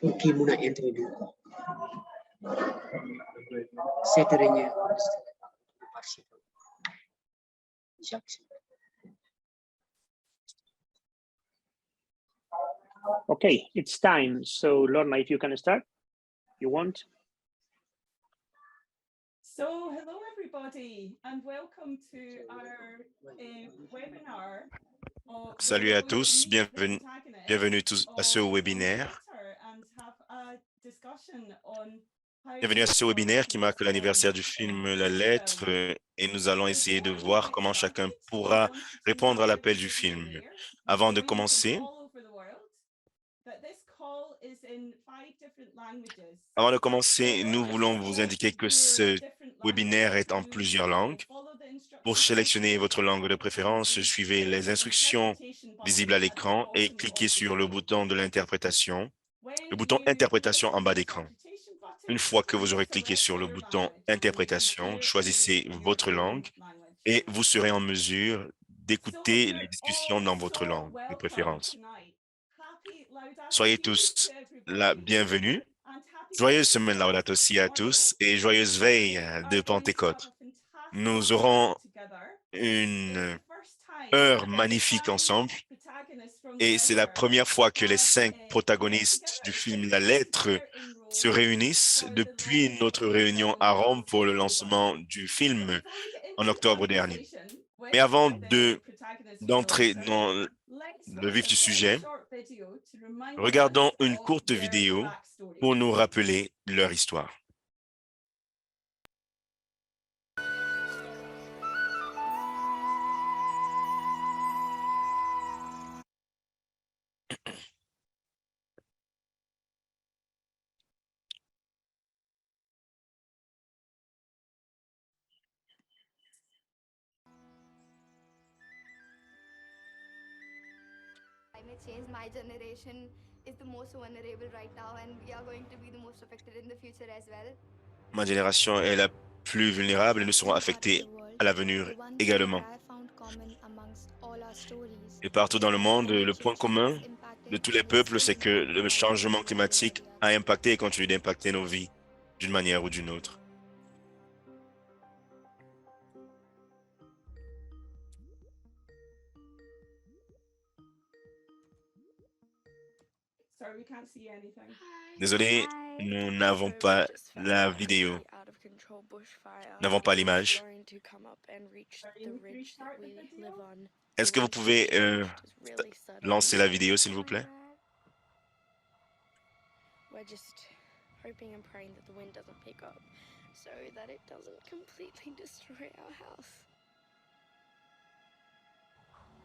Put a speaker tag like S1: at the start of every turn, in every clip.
S1: Turki muna entry dulu. Seterenya
S2: Okay, it's time. So, Lorna, if you can start, you want?
S3: So, hello everybody, and welcome to our webinar.
S4: Salut à tous, bienvenue tous à ce webinaire. Bienvenue à ce webinaire qui marque l'anniversaire du film La Lettre et nous allons essayer de voir comment chacun pourra répondre à l'appel du film. Avant de commencer, nous voulons vous indiquer que ce webinaire est en plusieurs langues. Pour sélectionner votre langue de préférence, suivez les instructions visibles à l'écran et cliquez sur le bouton de l'interprétation, le bouton Interprétation en bas d'écran. Une fois que vous aurez cliqué sur le bouton Interprétation, choisissez votre langue et vous serez en mesure d'écouter les discussions dans votre langue de préférence. Soyez tous la bienvenue. Joyeuse semaine Laudato aussi à tous et joyeuse veille de Pentecôte. Nous aurons une heure magnifique ensemble et c'est la première fois que les 5 protagonistes du film La Lettre se réunissent depuis notre réunion à Rome pour le lancement du film en octobre dernier. Mais avant d'entrer dans le vif du sujet, regardons une courte vidéo pour nous rappeler leur histoire.
S5: Climate change, my generation is the most vulnerable right now, and we are going to be the most affected in the future as well.
S4: Ma génération est la plus vulnérable et nous serons affectés à l'avenir également. Et partout dans le monde, le point commun de tous les peuples, c'est que le changement climatique a impacté et continue d'impacter nos vies d'une manière ou d'une autre. Désolé, nous n'avons pas la vidéo. Nous n'avons pas l'image. Est-ce que vous pouvez lancer la vidéo, s'il vous plaît?
S6: We're just hoping and praying that the wind doesn't pick up so that it doesn't completely destroy our house.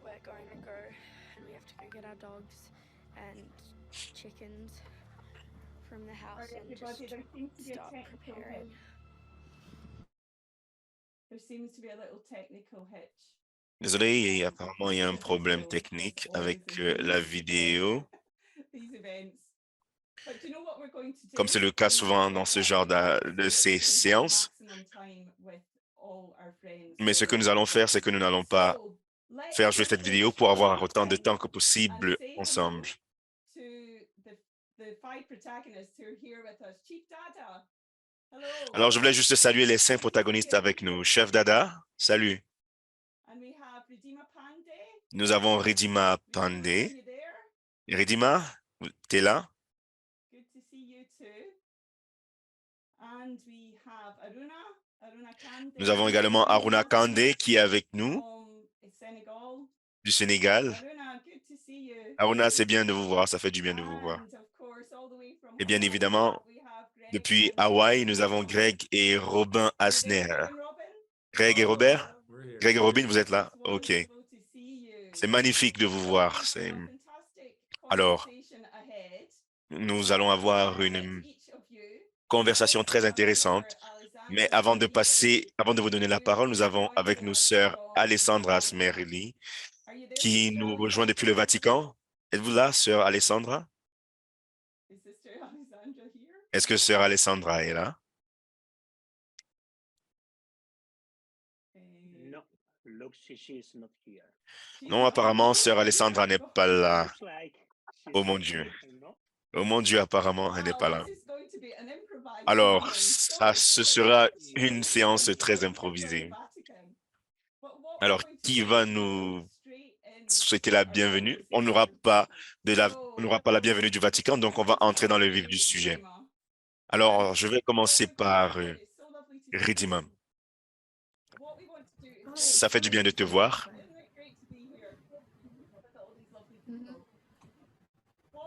S6: We're going to go and we have to go get our dogs and chickens from the house and just start preparing.
S3: There seems to be a little technical hitch.
S4: Désolé, apparemment, il y a un problème technique avec la vidéo. Comme c'est le cas souvent dans ce genre de ces séances. Mais ce que nous allons faire, c'est que nous n'allons pas faire jouer cette vidéo pour avoir autant de temps que possible ensemble. Alors, je voulais juste saluer les 5 protagonistes avec nous. Chef Dada, salut. Nous avons Ridima Pandey. Ridima, tu es là? Nous avons également Aruna Kandé qui est avec nous du Sénégal. Aruna, c'est bien de vous voir, ça fait du bien de vous voir. Et bien évidemment, depuis Hawaï, nous avons Greg et Robin Asner. Greg et Robert? Greg et Robin, vous êtes là? OK. C'est magnifique de vous voir. Alors, nous allons avoir une conversation très intéressante. Mais avant de vous donner la parole, nous avons avec nous sœur Alessandra Asmerli qui nous rejoint depuis le Vatican. Êtes-vous là, sœur Alessandra? Est-ce que sœur Alessandra est là? Non, apparemment, sœur Alessandra n'est pas là. Oh mon Dieu. Oh mon Dieu, apparemment, elle n'est pas là.
S3: This is going to be an improvised
S4: Alors,
S3: evening.
S4: ça, ce sera une séance très improvisée. Alors, qui va nous souhaiter la bienvenue? On n'aura pas la bienvenue du Vatican, donc on va entrer dans le vif du sujet. Alors, je vais commencer par Ridima. Ça fait du bien de te voir.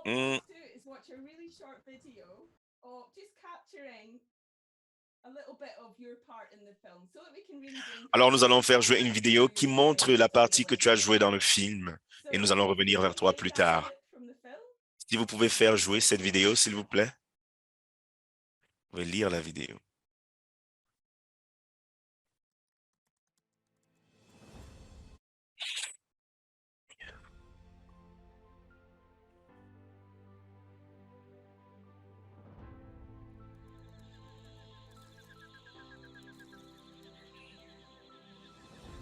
S4: Hmm. Alors, nous allons faire jouer une vidéo qui montre la partie que tu as jouée dans le film et nous allons revenir vers toi plus tard. Si vous pouvez faire jouer cette vidéo, s'il vous plaît. Vous pouvez lire la vidéo.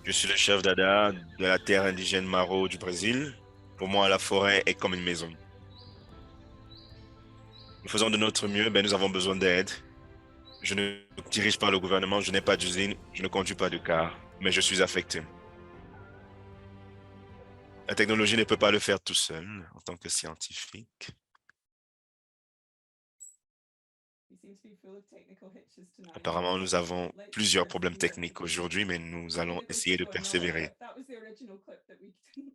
S4: Je suis le chef d'Ada de la terre indigène Maro du Brésil. Pour moi, la forêt est comme une maison. Nous faisons de notre mieux, mais nous avons besoin d'aide. Je ne dirige pas le gouvernement, je n'ai pas d'usine, je ne conduis pas de car, mais je suis affecté. La technologie ne peut pas le faire tout seul en tant que scientifique. Apparemment, nous avons plusieurs problèmes techniques aujourd'hui, mais nous allons essayer de persévérer.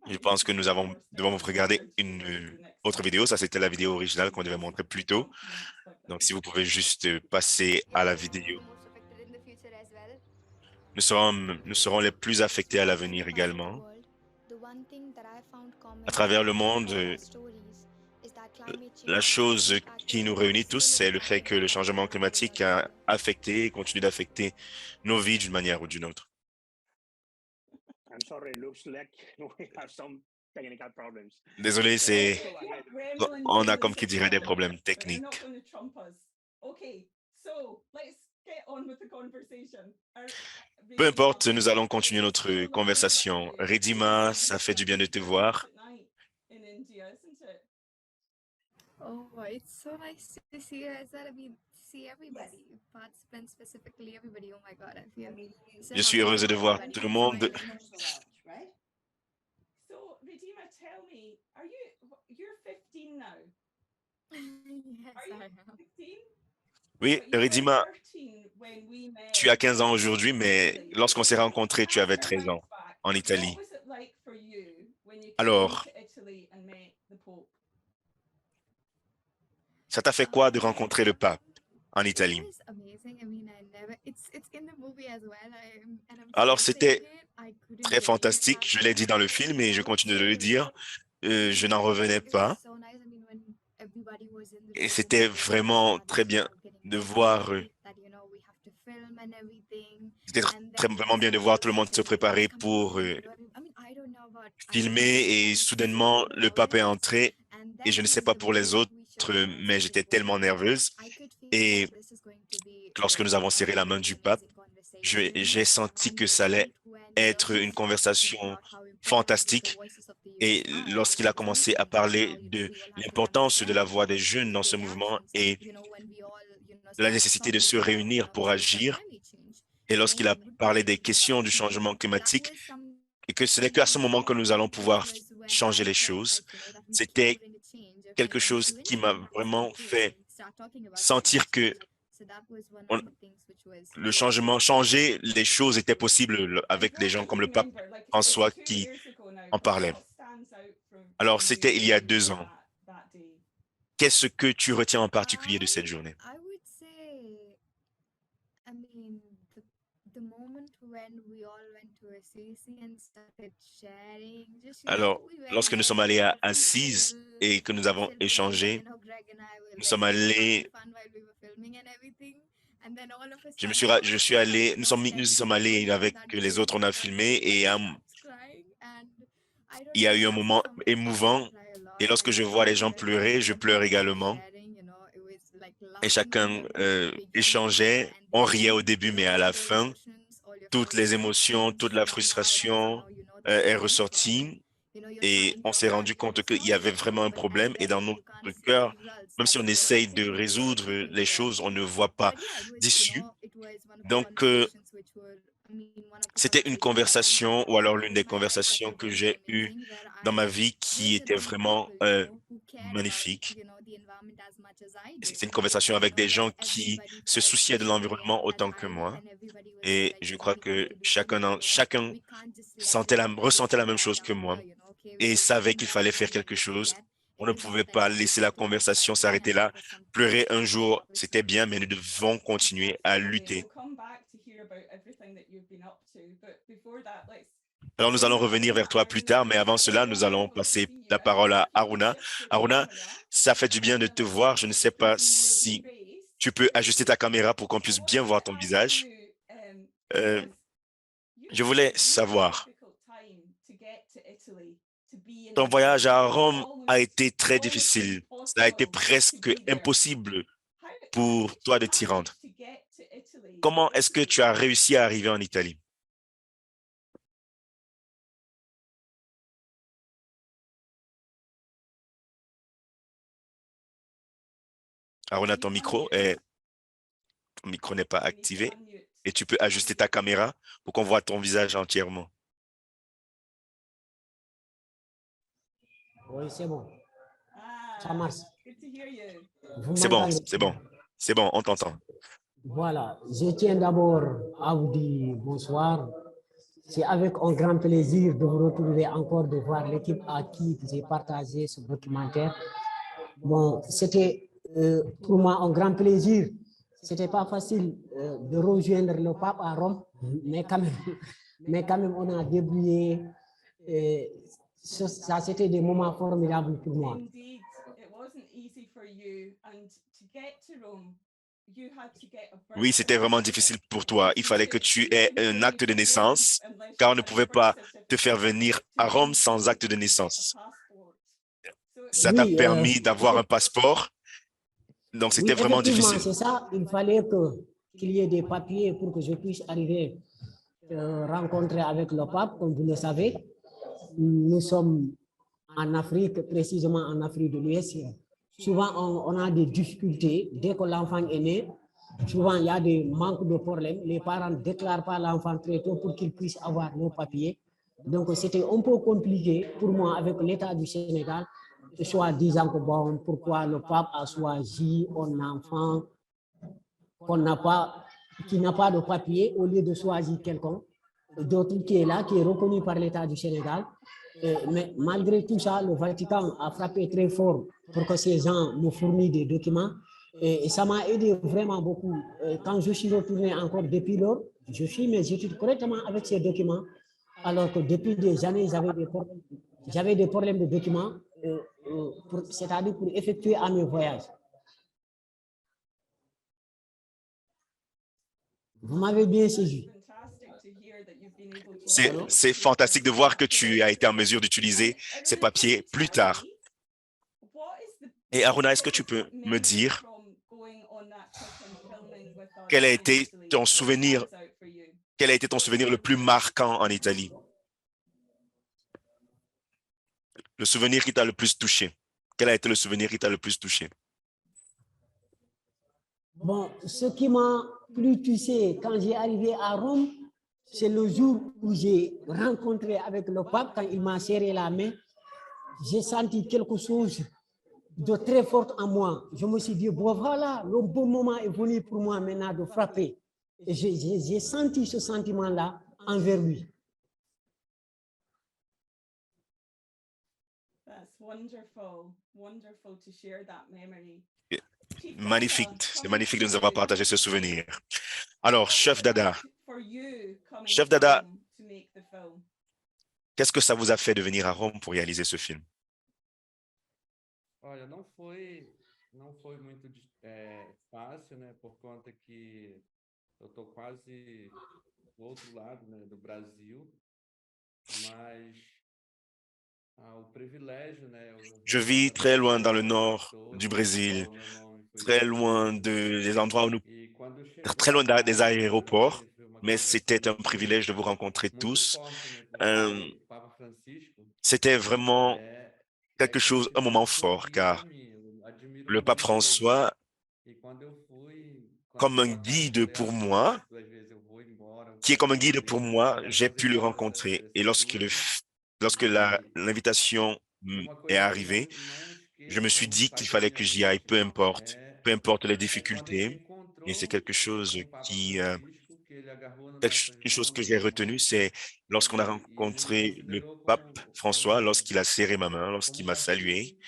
S4: Je pense que nous devons regarder une autre vidéo. Ça, c'était la vidéo originale qu'on devait montrer plus tôt. Donc, si vous pouvez juste passer à la vidéo. Nous serons les plus affectés à l'avenir également. À travers le monde, la chose qui nous réunit tous, c'est le fait que le changement climatique a affecté et continue d'affecter nos vies d'une manière ou d'une autre. Désolé, on a comme qui dirait des problèmes techniques. Peu importe, nous allons continuer notre conversation. Ridima, ça fait du bien de te voir.
S5: Oh, it's so nice to see you as well. I mean, see everybody, participants specifically, everybody. Oh my God, I feel so
S4: Je suis
S5: happy
S4: heureuse
S5: for
S4: de voir
S5: everybody.
S4: tout le monde.
S3: So, Ridima, tell me, you're 15 now?
S5: Yes,
S3: Are you
S5: I am.
S3: 15?
S4: Oui,
S3: But you were
S4: Ridima,
S3: 13 when we met
S4: tu as 15 ans aujourd'hui,
S3: in
S4: mais
S3: Italy.
S4: lorsqu'on s'est rencontrés, tu avais
S3: Cast
S4: 13
S3: your
S4: ans
S3: minds back.
S4: en Italie.
S3: What was it like for you when you came
S4: Alors,
S3: to Italy and met the Pope?
S4: ça t'a fait quoi de rencontrer le pape en Italie?
S5: It was amazing. I mean, it's in the movie as well. And I'm
S4: Alors,
S5: still
S4: c'était
S5: saying it. I couldn't
S4: très
S5: believe it
S4: fantastique. Je l'ai dit dans le
S5: happened.
S4: film et je
S5: It was
S4: continue de
S5: so
S4: le dire. Je n'en revenais
S5: It was
S4: pas.
S5: so nice. I mean, when everybody was in the
S4: Et
S5: room,
S4: c'était
S5: we
S4: vraiment
S5: started,
S4: très bien
S5: getting
S4: de voir.
S5: excited that, you know, we have to film and everything.
S4: C'était
S5: And then
S4: vraiment bien de voir tout le monde se préparer pour
S5: I mean, I don't know about
S4: filmer et soudainement le pape est entré et je ne sais pas pour les autres, mais j'étais tellement nerveuse. Et lorsque nous avons serré la main du pape, j'ai senti que ça allait être une conversation fantastique. Et lorsqu'il a commencé à parler de l'importance de la voix des jeunes dans ce mouvement et de la nécessité de se réunir pour agir, et lorsqu'il a parlé des questions du changement climatique, et que ce n'est qu'à ce moment que nous allons pouvoir changer les choses, c'était quelque chose qui m'a vraiment fait sentir que le changement, changer les choses était possible avec des gens comme le pape François qui en parlait. Alors, c'était il y a 2 ans. Qu'est-ce que tu retiens en particulier de cette journée?
S5: I would say, I mean, the moment when we all went to Assisi and started sharing.
S4: Alors, lorsque nous sommes allés à Assise et que nous avons échangé, nous sommes allés, je suis allé, nous y sommes allés avec les autres, on a filmé et il y a eu un moment émouvant et lorsque je vois les gens pleurer, je pleure également. Et chacun échangeait, on riait au début, mais à la fin, toutes les émotions, toute la frustration est ressortie et on s'est rendu compte qu'il y avait vraiment un problème et dans notre cœur, Même si on essaye de résoudre les choses, on ne voit pas
S5: But yeah,
S4: d'issue.
S5: it was one of the
S4: Donc,
S5: conversations which were, one of the
S4: c'était une
S5: conversations
S4: conversation ou alors l'une
S5: that
S4: des
S5: caught my eye
S4: conversations que
S5: particularly
S4: j'ai eues
S5: amazing, where
S4: dans ma
S5: I
S4: vie qui
S5: met
S4: était
S5: around
S4: vraiment
S5: people, who cared about,
S4: magnifique.
S5: the environment as much as I did.
S4: C'était une conversation avec des
S5: Where
S4: gens qui
S5: everybody
S4: se
S5: felt the
S4: souciaient de
S5: same way
S4: l'environnement
S5: as
S4: autant que
S5: I did,
S4: moi.
S5: and everybody was
S4: Et
S5: like,
S4: je crois
S5: we have
S4: que
S5: to do something,
S4: chacun
S5: we can't just let it
S4: ressentait la même
S5: die
S4: chose que
S5: down
S4: moi
S5: here, okay, we
S4: et
S5: have to
S4: savait
S5: do
S4: qu'il
S5: more
S4: fallait faire
S5: than
S4: quelque
S5: just
S4: chose.
S5: that.
S4: On ne
S5: It is
S4: pouvait
S5: not
S4: pas
S5: enough
S4: laisser
S5: just
S4: la
S5: to have
S4: conversation
S5: fun, we
S4: s'arrêter
S5: have to
S4: là,
S5: put
S4: pleurer un
S5: something
S4: jour,
S5: which
S4: c'était bien, mais nous devons continuer à
S3: Absolutely.
S4: lutter.
S3: We'll come back to hear about everything that you've been up to, but before that, let's
S4: Alors, nous allons revenir vers toi plus tard, mais avant cela, nous allons passer la parole à Aruna. Aruna, ça fait du bien de te voir. Je ne sais pas si tu peux ajuster ta caméra pour qu'on puisse bien voir ton visage. Je voulais savoir, ton voyage à Rome a été très difficile. Ça a été presque impossible pour toi de t'y rendre. Comment est-ce que tu as réussi à arriver en Italie? Aruna, ton micro n'est pas activé et tu peux ajuster ta caméra pour qu'on voit ton visage entièrement.
S7: Oui, c'est bon. Ça
S3: Ah,
S7: marche.
S3: good to hear you.
S7: Vous
S4: C'est bon,
S7: m'entendez?
S4: c'est bon. C'est bon, on t'entend.
S7: Voilà. Je tiens d'abord à vous dire bonsoir. C'est avec un grand plaisir de vous retrouver encore, de voir l'équipe à qui j'ai partagé ce documentaire. Bon, c'était pour moi un grand plaisir. C'était pas facile de rejoindre le pape à Rome, mais quand même, on a débrouillé. Ça, c'était des moments formidables pour moi.
S3: Indeed, it wasn't easy for you, and to get to Rome, you had to get a birth
S4: Oui, c'était vraiment difficile pour toi. Il fallait que tu aies un acte de naissance, car on ne pouvait pas te faire venir à Rome sans acte de naissance. Ça t'a
S7: Oui,
S4: permis d'avoir un passeport, donc
S7: oui,
S4: c'était vraiment
S7: effectivement,
S4: difficile.
S7: c'est ça. Il fallait qu'il y ait des papiers pour que je puisse arriver rencontrer avec le pape, comme vous le savez. Nous sommes en Afrique, précisément en Afrique de l'Ouest. Souvent, on a des difficultés. Dès que l'enfant est né, souvent, il y a des manques de problèmes. Les parents ne déclarent pas l'enfant très tôt pour qu'il puisse avoir nos papiers. Donc, c'était un peu compliqué pour moi avec l'État du Sénégal, soit disant que bon, pourquoi le pape a choisi un enfant qui n'a pas de papier au lieu de choisir quelqu'un d'autre qui est là, qui est reconnu par l'État du Sénégal. Mais malgré tout ça, le Vatican a frappé très fort pour que ces gens nous fournissent des documents. Et ça m'a aidé vraiment beaucoup. Quand je suis retourné encore depuis lors, je fais mes études correctement avec ces documents, alors que depuis des années, j'avais des problèmes de documents, c'est-à-dire pour effectuer à mes voyages. Vous m'avez bien saisi.
S4: C'est fantastique de voir que tu as été en mesure d'utiliser ces papiers plus tard. Et Aruna, est-ce que tu peux me dire quel a été ton souvenir le plus marquant en Italie? Le souvenir qui t'a le plus touché. Quel a été le souvenir qui t'a le plus touché?
S7: Bon, ce qui m'a plus touché quand j'ai arrivé à Rome, c'est le jour où j'ai rencontré avec le pape, quand il m'a serré la main. J'ai senti quelque chose de très fort en moi. Je me suis dit, bon voilà, le bon moment est venu pour moi maintenant de frapper. Et j'ai senti ce sentiment-là envers lui.
S3: That's wonderful, wonderful to share that memory.
S4: Magnifique, c'est magnifique de nous avoir partagé ce souvenir. Alors, Chef Dada, qu'est-ce que ça vous a fait de venir à Rome pour réaliser ce film?
S8: Olha, não foi muito fácil, né, por conta que eu tô quase do outro lado, né, do Brasil, mas o privilégio, né,
S4: Je vis très loin dans le nord du Brésil, très loin des endroits où nous, très loin des aéroports, mais c'était un privilège de vous rencontrer tous. C'était vraiment quelque chose, un moment fort, car le pape François
S8: E quando eu fui,
S4: comme un
S8: quando
S4: guide pour
S8: acontece
S4: moi,
S8: duas vezes eu vou embora,
S4: qui est comme un guide pour
S8: sozinho,
S4: moi,
S8: e
S4: j'ai
S8: dessa
S4: pu le
S8: vez dessa
S4: rencontrer. Et
S8: dessa segunda,
S4: lorsque
S8: e
S4: l'invitation
S8: uma
S4: est
S8: coisa que eu
S4: arrivée,
S8: não
S4: je me
S8: esqueço,
S4: suis
S8: não
S4: dit qu'il
S8: sai da
S4: fallait
S8: minha
S4: que j'y aille,
S8: mente,
S4: peu importe les
S8: é quando ele
S4: difficultés. Et c'est
S8: encontrou
S4: quelque chose
S8: com o Papa
S4: qui,
S8: Francisco, que ele agarrou nas
S4: une
S8: nossas
S4: chose
S8: mãos,
S4: que
S8: nas
S4: j'ai
S8: minhas
S4: retenue,
S8: mãos,
S4: c'est lorsqu'on a
S8: e ele me
S4: rencontré le
S8: considerou
S4: pape François,
S8: como,
S4: lorsqu'il a serré ma main,
S8: como
S4: lorsqu'il m'a
S8: uma
S4: salué,
S8: tribo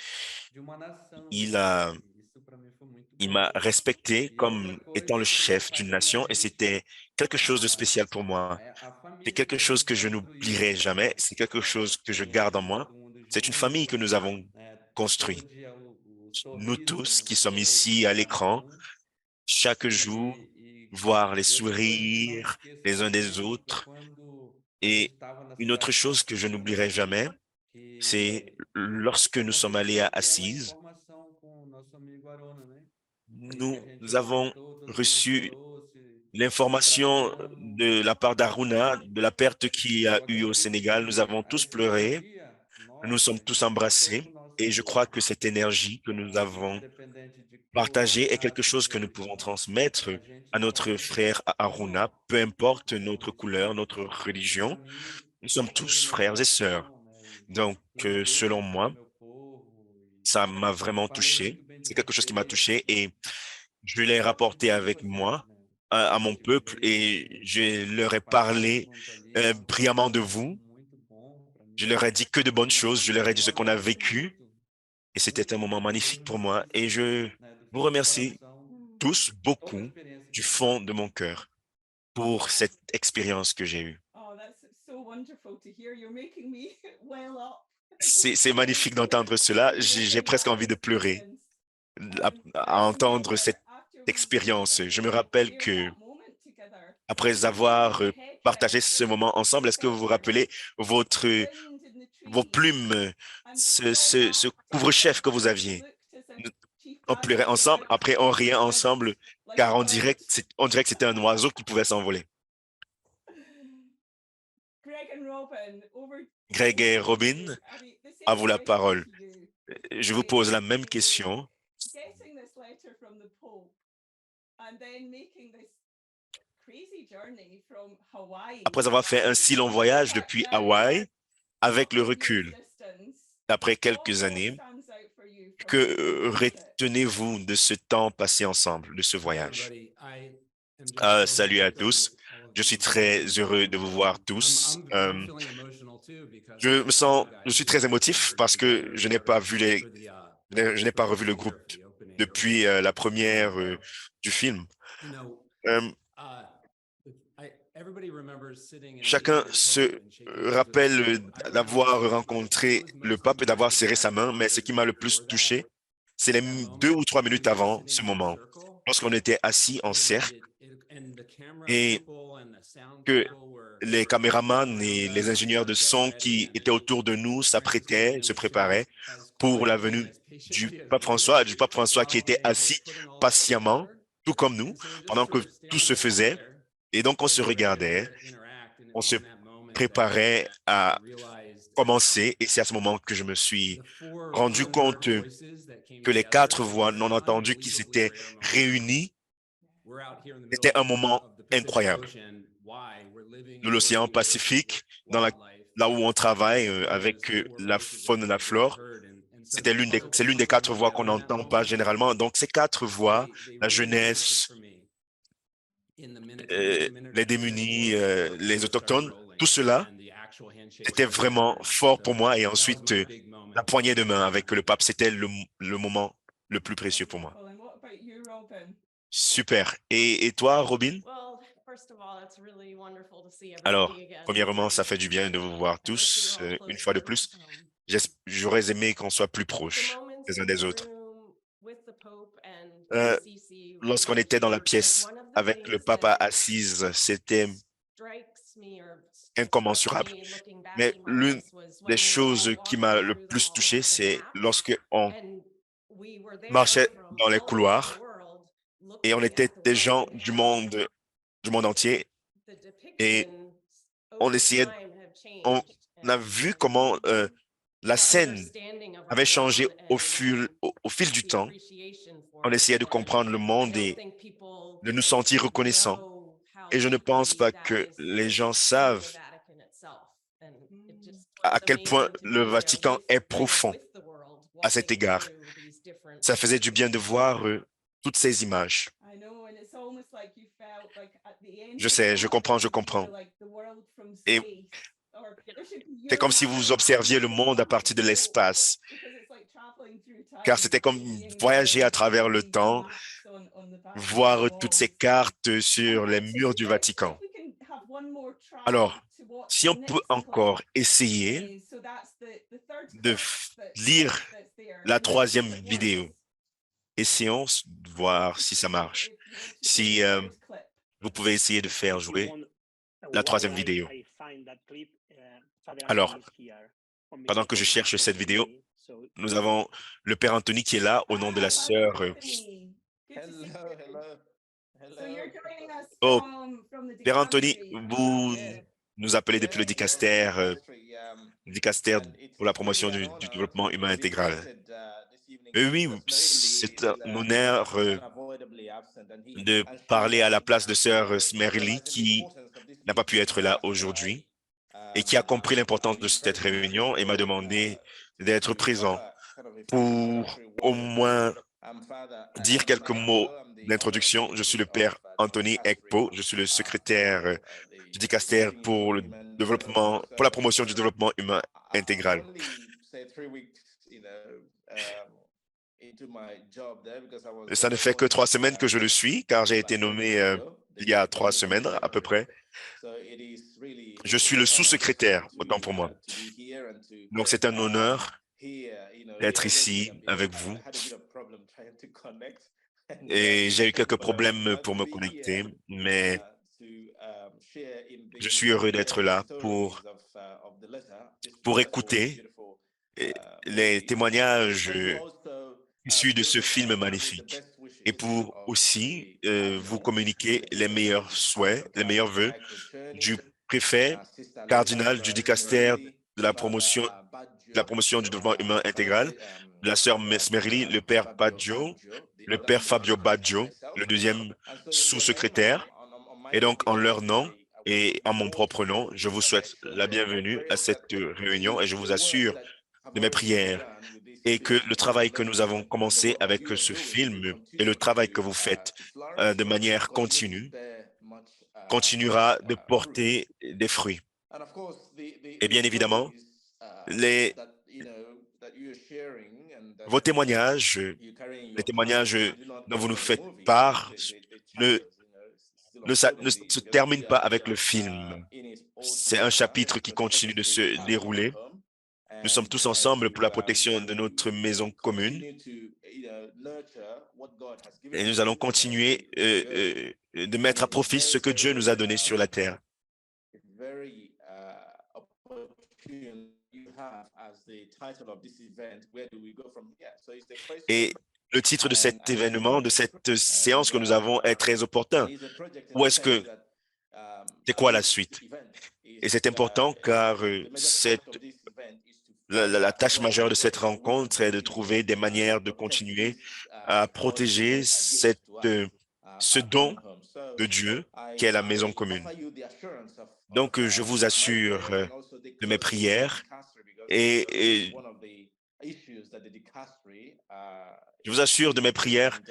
S8: de uma nação,
S4: il
S8: né?
S4: a,
S8: E isso para mim foi muito
S4: il
S8: bom.
S4: m'a respecté
S8: E outra
S4: comme étant le
S8: coisa que meu
S4: chef
S8: pai
S4: d'une
S8: também
S4: nation et
S8: diz,
S4: c'était quelque chose de spécial pour moi.
S8: a
S4: C'est
S8: família que
S4: quelque
S8: a
S4: chose
S8: gente
S4: que je
S8: construiu,
S4: n'oublierai jamais. C'est quelque chose que je garde en moi.
S8: todo mundo
S4: C'est une famille que
S8: junto,
S4: nous avons
S8: né? Todo
S4: construite.
S8: dia o
S4: Nous
S8: sorriso
S4: tous qui sommes
S8: no rosto
S4: ici
S8: de
S4: à
S8: cada
S4: l'écran, chaque jour, voir les
S8: e outra coisa que não
S4: sourires
S8: esqueço
S4: les uns des
S8: também foi
S4: autres.
S8: quando a gente
S4: Et
S8: estava na
S4: une autre
S8: cidade de
S4: chose que je
S8: Assisi,
S4: n'oublierai jamais, c'est
S8: que
S4: lorsque nous sommes allés à
S8: aconteceu aquela
S4: Assise,
S8: informação com o nosso amigo Arona, né? Que a
S4: nous
S8: gente
S4: avons
S8: lamentou, todo mundo
S4: reçu
S8: chorou, se
S4: l'information
S8: abraçamos.
S4: de la part d'Aruna de la perte qu'il y a
S8: Eu
S4: eu au
S8: acredito
S4: Sénégal. Nous
S8: que
S4: avons
S8: a
S4: tous pleuré,
S8: energia
S4: nous nous
S8: nossa
S4: sommes tous
S8: impactou
S4: embrassés
S8: no nosso
S4: et je crois
S8: entorno.
S4: que cette énergie que nous avons
S8: Independente de cor,
S4: partagée est quelque
S8: raça,
S4: chose que nous pouvons
S8: religião,
S4: transmettre
S8: a gente
S4: à notre
S8: mora
S4: frère Aruna,
S8: irmão,
S4: peu importe
S8: né,
S4: notre
S8: somos
S4: couleur,
S8: irmãos.
S4: notre
S8: E para
S4: religion,
S8: mim
S4: nous sommes
S8: foi uma
S4: tous frères et sœurs.
S8: libertação, né?
S4: Donc,
S8: E lembrei
S4: selon
S8: muito do
S4: moi,
S8: meu povo
S4: ça m'a vraiment
S8: e falei
S4: touché.
S8: muito bem de
S4: C'est quelque chose qui m'a
S8: vocês.
S4: touché et je l'ai
S8: Gosto
S4: rapporté
S8: muito de
S4: avec
S8: vocês,
S4: moi
S8: né?
S4: à mon
S8: Tive
S4: peuple et je leur ai parlé
S8: junto ali, foi um
S4: brillamment de
S8: processo
S4: vous.
S8: muito bom para
S4: Je
S8: mim.
S4: leur ai dit que de bonnes choses, je leur ai dit
S8: Eu
S4: ce qu'on a
S8: agradeço
S4: vécu
S8: muito,
S4: et c'était un
S8: muito,
S4: moment
S8: muito
S4: magnifique
S8: mesmo,
S4: pour moi et je
S8: né, do
S4: vous
S8: fundo do
S4: remercie
S8: coração,
S4: tous
S8: toda a
S4: beaucoup
S8: experiência
S4: du
S8: que eu tive.
S4: fond de mon cœur pour cette expérience que j'ai eue.
S3: Oh, that's so wonderful to hear. You're making me well up.
S4: C'est magnifique d'entendre cela. J'ai presque envie de pleurer à entendre cette expérience. Je me rappelle que après avoir partagé ce moment ensemble, est-ce que vous vous rappelez vos plumes, ce couvre-chef que vous aviez? On pleurait ensemble, après on riait ensemble, car on dirait que c'était un oiseau qui pouvait s'envoler. Greg et Robin, à vous la parole. Je vous pose la même question. Après avoir fait un si long voyage depuis Hawaï, avec le recul, après quelques années, que retenez-vous de ce temps passé ensemble, de ce voyage? Salut à tous. Je suis très heureux de vous voir tous. Je suis très émotif parce que je n'ai pas revu le groupe depuis la première du film. Chacun se rappelle d'avoir rencontré le pape et d'avoir serré sa main, mais ce qui m'a le plus touché, c'est les 2 ou 3 minutes avant ce moment, lorsqu'on était assis en cercle et que les caméramans et les ingénieurs de son qui étaient autour de nous s'apprêtaient, se préparaient pour la venue du pape François qui était assis patiemment, tout comme nous, pendant que tout se faisait. Et donc, on se regardait, on se préparait à commencer. Et c'est à ce moment que je me suis rendu compte que les 4 voix non entendues qui s'étaient réunies, c'était un moment incroyable. De l'océan Pacifique, là où on travaille avec la faune et la flore, c'est l'une des 4 voix qu'on n'entend pas généralement. Donc, ces 4 voix, la jeunesse, les démunis, les autochtones, tout cela était vraiment fort pour moi. Et ensuite, la poignée de main avec le pape, c'était le moment le plus précieux pour moi. Super. Et toi, Robin? Alors, premièrement, ça fait du bien de vous voir tous, une fois de plus. J'aurais aimé qu'on soit plus proches les uns des autres. Lorsqu'on était dans la pièce avec le pape à Assise, c'était incommensurable. Mais l'une des choses qui m'a le plus touché, c'est lorsqu'on marchait dans les couloirs et on était des gens du monde entier et on a vu comment La scène avait changé au fil du temps. On essayait de comprendre le monde et de nous sentir reconnaissants. Et je ne pense pas que les gens savent à quel point le Vatican est profond à cet égard. Ça faisait du bien de voir toutes ces images. Je sais, je comprends. Et c'est comme si vous observiez le monde à partir de l'espace, car c'était comme voyager à travers le temps, voir toutes ces cartes sur les murs du Vatican. Alors, si on peut encore essayer de lire la troisième vidéo, essayons de voir si ça marche. Si vous pouvez essayer de faire jouer la troisième vidéo. Alors, pendant que je cherche cette vidéo, nous avons le Père Anthony qui est là au nom de la sœur. Oh, Père Anthony, vous nous appelez depuis le dicaster pour la promotion du développement humain intégral. Oui, c'est un honneur de parler à la place de sœur Smerly qui n'a pas pu être là aujourd'hui et qui a compris l'importance de cette réunion et m'a demandé d'être présent pour au moins dire quelques mots d'introduction. Je suis le Père Anthony Ekpo, je suis le secrétaire du dicaster pour le développement, pour la promotion du développement humain intégral. Ça ne fait que 3 semaines que je le suis, car j'ai été nommé il y a 3 semaines à peu près. Je suis le sous-secrétaire, autant pour moi. Donc, c'est un honneur d'être ici avec vous. Et j'ai eu quelques problèmes pour me connecter, mais je suis heureux d'être là pour écouter les témoignages issus de ce film magnifique et pour aussi vous communiquer les meilleurs souhaits, les meilleurs vœux du préfet cardinal du dicaster de la promotion du développement humain intégral, de la sœur Smerly, le père Baggio, le père Fabio Baggio, le deuxième sous-secrétaire. Et donc, en leur nom et en mon propre nom, je vous souhaite la bienvenue à cette réunion et je vous assure de mes prières et que le travail que nous avons commencé avec ce film et le travail que vous faites de manière continue continuera de porter des fruits. Et bien évidemment, vos témoignages, les témoignages dont vous nous faites part ne se terminent pas avec le film. C'est un chapitre qui continue de se dérouler. Nous sommes tous ensemble pour la protection de notre maison commune. Et nous allons continuer de mettre à profit ce que Dieu nous a donné sur la terre. Et le titre de cet événement, de cette séance que nous avons est très opportun. C'est quoi la suite? Et c'est important car la tâche majeure de cette rencontre est de trouver des manières de continuer à protéger ce don de Dieu qui est la maison commune. Donc, je vous assure de mes prières et je vous assure de mes prières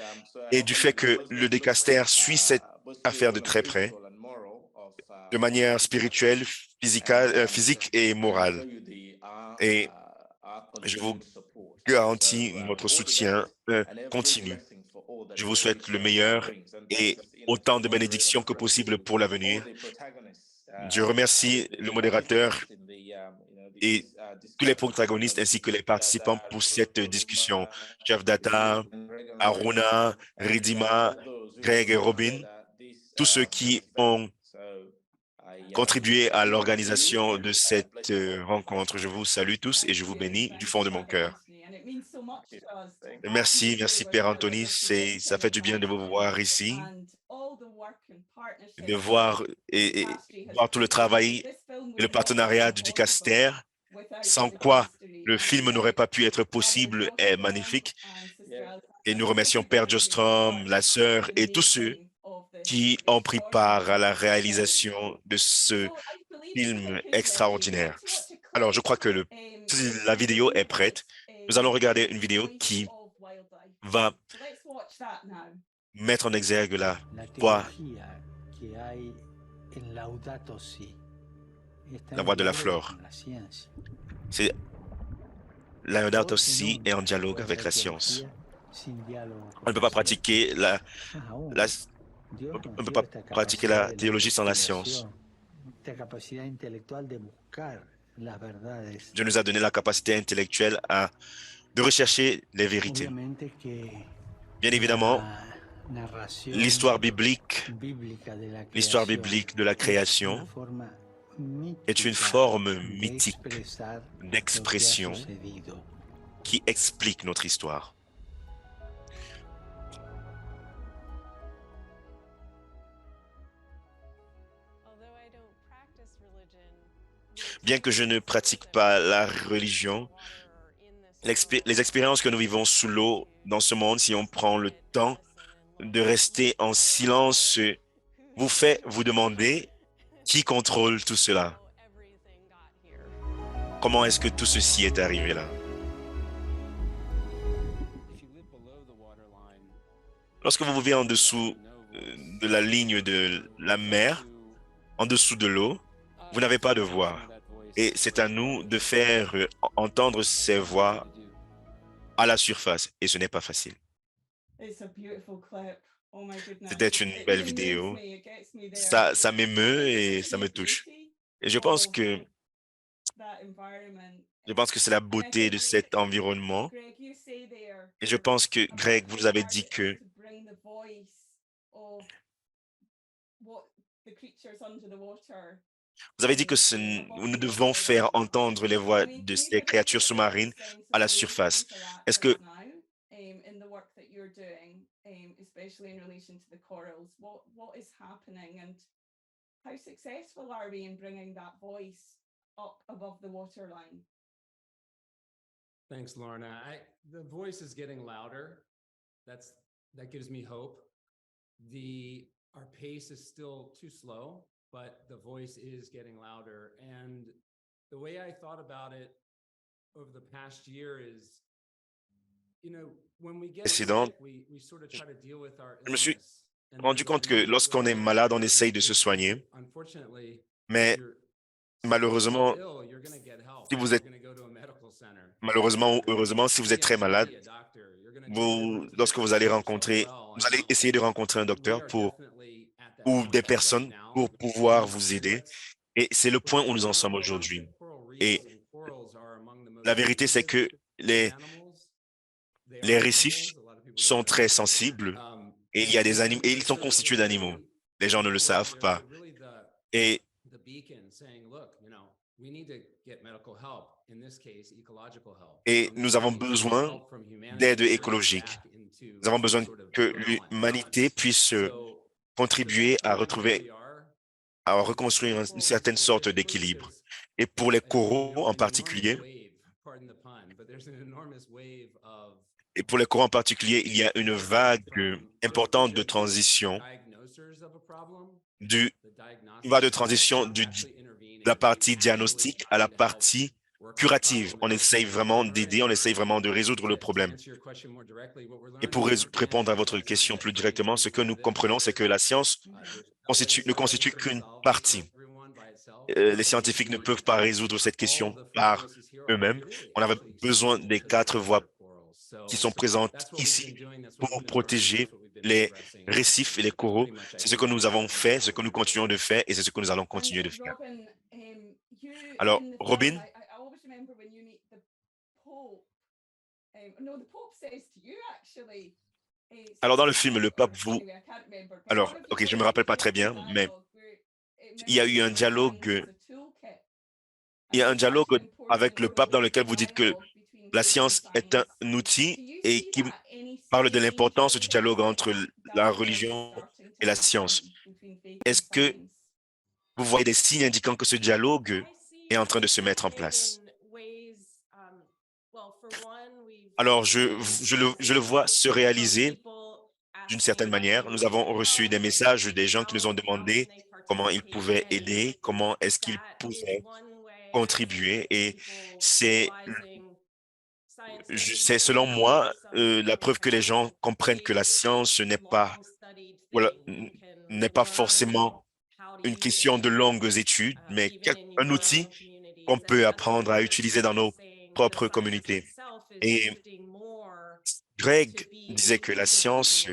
S4: et du fait que le dicaster suit cette affaire de très près, de manière spirituelle, physique et morale. Et je vous garantis notre soutien continu. Je vous souhaite le meilleur et autant de bénédictions que possible pour l'avenir. Je remercie le modérateur et tous les protagonistes ainsi que les participants pour cette discussion. Chef Data, Aruna, Ridima, Greg et Robin, tous ceux qui ont contribué à l'organisation de cette rencontre. Je vous salue tous et je vous bénis du fond de mon cœur. Merci Père Anthony. Ça fait du bien de vous voir ici, de voir voir tout le travail et le partenariat du dicaster, sans quoi Le film n'aurait pas pu être possible est magnifique. Et nous remercions Père Jostrom, la sœur et tous ceux qui ont pris part à la réalisation de ce film extraordinaire. Alors, je crois que la vidéo est prête. Nous allons regarder une vidéo qui va mettre en exergue la voix de la flore. C'est Laudato Si est en dialogue avec la science. On ne peut pas pratiquer on ne peut pas pratiquer la théologie sans la science. Dieu nous a donné la capacité intellectuelle de rechercher les vérités. Bien évidemment, l'histoire biblique de la création est une forme mythique d'expression qui explique notre histoire. Bien que je ne pratique pas la religion, les expériences que nous vivons sous l'eau dans ce monde, si on prend le temps de rester en silence, vous fait vous demander qui contrôle tout cela. Comment est-ce que tout ceci est arrivé là? Lorsque vous vivez en dessous de la ligne de la mer, en dessous de l'eau, vous n'avez pas de voix. Et c'est à nous de faire entendre ces voix à la surface. Et ce n'est pas facile. C'était une belle vidéo. Ça m'émeut et ça me touche. Et je pense que c'est la beauté de cet environnement. Et je pense que, Greg, vous avez dit que nous devons faire entendre les voix de ces créatures sous-marines à la surface. Est-ce que
S3: especially in relation to the corals, what is happening and how successful are we in bringing that voice up above the waterline?
S9: Thanks, Lorna. The voice is getting louder. That gives me hope. Our pace is still too slow, but the voice is getting louder. And the way I thought about it over the past year is, when we get sick, we sort of try to deal with our illness.
S4: Je me suis rendu compte que lorsqu'on est malade, on essaye de se soigner. Mais malheureusement, si vous êtes malheureusement ou heureusement, si vous êtes très malade, lorsque vous allez essayer de rencontrer un docteur ou des personnes pour pouvoir vous aider. Et c'est le point où nous en sommes aujourd'hui. Et la vérité, c'est que les récifs sont très sensibles et il y a des animaux, et ils sont constitués d'animaux. Les gens ne le savent pas. Et nous avons besoin d'aide écologique. Nous avons besoin que l'humanité puisse contribuer à reconstruire une certaine sorte d'équilibre. Et pour les coraux en particulier, il y a une vague importante de transition de la partie diagnostique à la partie curative. On essaye vraiment d'aider, on essaye vraiment de résoudre le problème. Et pour répondre à votre question plus directement, ce que nous comprenons, c'est que la science ne constitue qu'une partie. Les scientifiques ne peuvent pas résoudre cette question par eux-mêmes. On avait besoin des 4 voies qui sont présentes ici pour protéger les récifs et les coraux. C'est ce que nous avons fait, ce que nous continuons de faire et c'est ce que nous allons continuer de faire. Alors, Robin, alors dans le film, le pape vous... Alors, ok, je ne me rappelle pas très bien, mais il y a eu un dialogue. Il y a un dialogue avec le pape dans lequel vous dites que la science est un outil et qui parle de l'importance du dialogue entre la religion et la science. Est-ce que vous voyez des signes indiquant que ce dialogue est en train de se mettre en place? Alors, je le vois se réaliser d'une certaine manière. Nous avons reçu des messages des gens qui nous ont demandé comment ils pouvaient aider, comment est-ce qu'ils pouvaient contribuer. Et c'est selon moi la preuve que les gens comprennent que la science voilà, n'est pas forcément une question de longues études, mais un outil qu'on peut apprendre à utiliser dans nos propres communautés. Et Greg disait que la science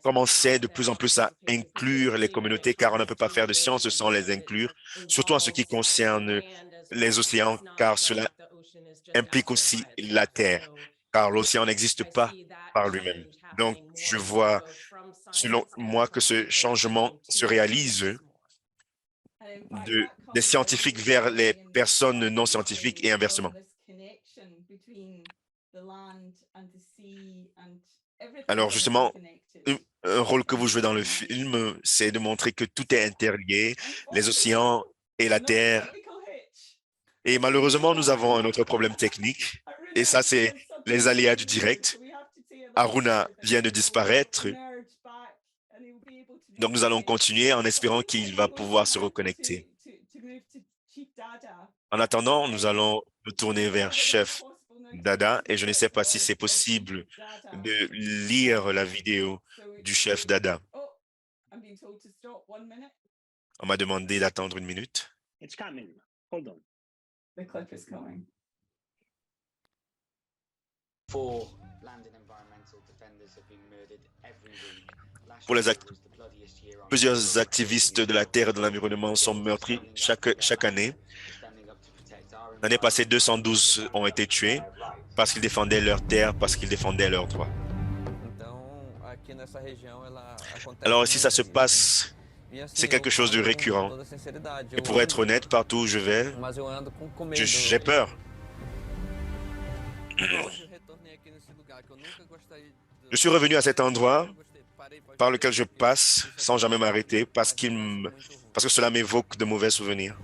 S4: commençait de plus en plus à inclure les communautés, car on ne peut pas faire de science sans les inclure, surtout en ce qui concerne les océans, car cela implique aussi la Terre, car l'océan n'existe pas par lui-même. Donc, je vois, selon moi, que ce changement se réalise des scientifiques vers les personnes non scientifiques et inversement. Alors, justement, un rôle que vous jouez dans le film, c'est de montrer que tout est interlié, les océans et la Terre. Et malheureusement, nous avons un autre problème technique, et ça, c'est les aléas du direct. Aruna vient de disparaître, donc nous allons continuer en espérant qu'il va pouvoir se reconnecter. En attendant, nous allons nous tourner vers Chef Dada, et je ne sais pas si c'est possible de lire la vidéo du Chef Dada. On m'a demandé d'attendre une minute.
S2: It's coming. Hold on.
S3: The clip is coming.
S1: Four land and environmental defenders have been murdered every week. Last
S4: Pour les
S1: year was the bloodiest year on
S4: Plusieurs activistes de la Terre et de l'environnement sont meurtris chaque année.
S1: standing up to protect our
S4: L'année passée, 212 ont été tués parce qu'ils défendaient leur terre, parce qu'ils défendaient leurs droits. Alors ici, ça se passe, c'est quelque chose de récurrent. Et pour être honnête, partout où je vais, j'ai peur. Je suis revenu à cet endroit par lequel je passe sans jamais m'arrêter parce que cela m'évoque de mauvais souvenirs.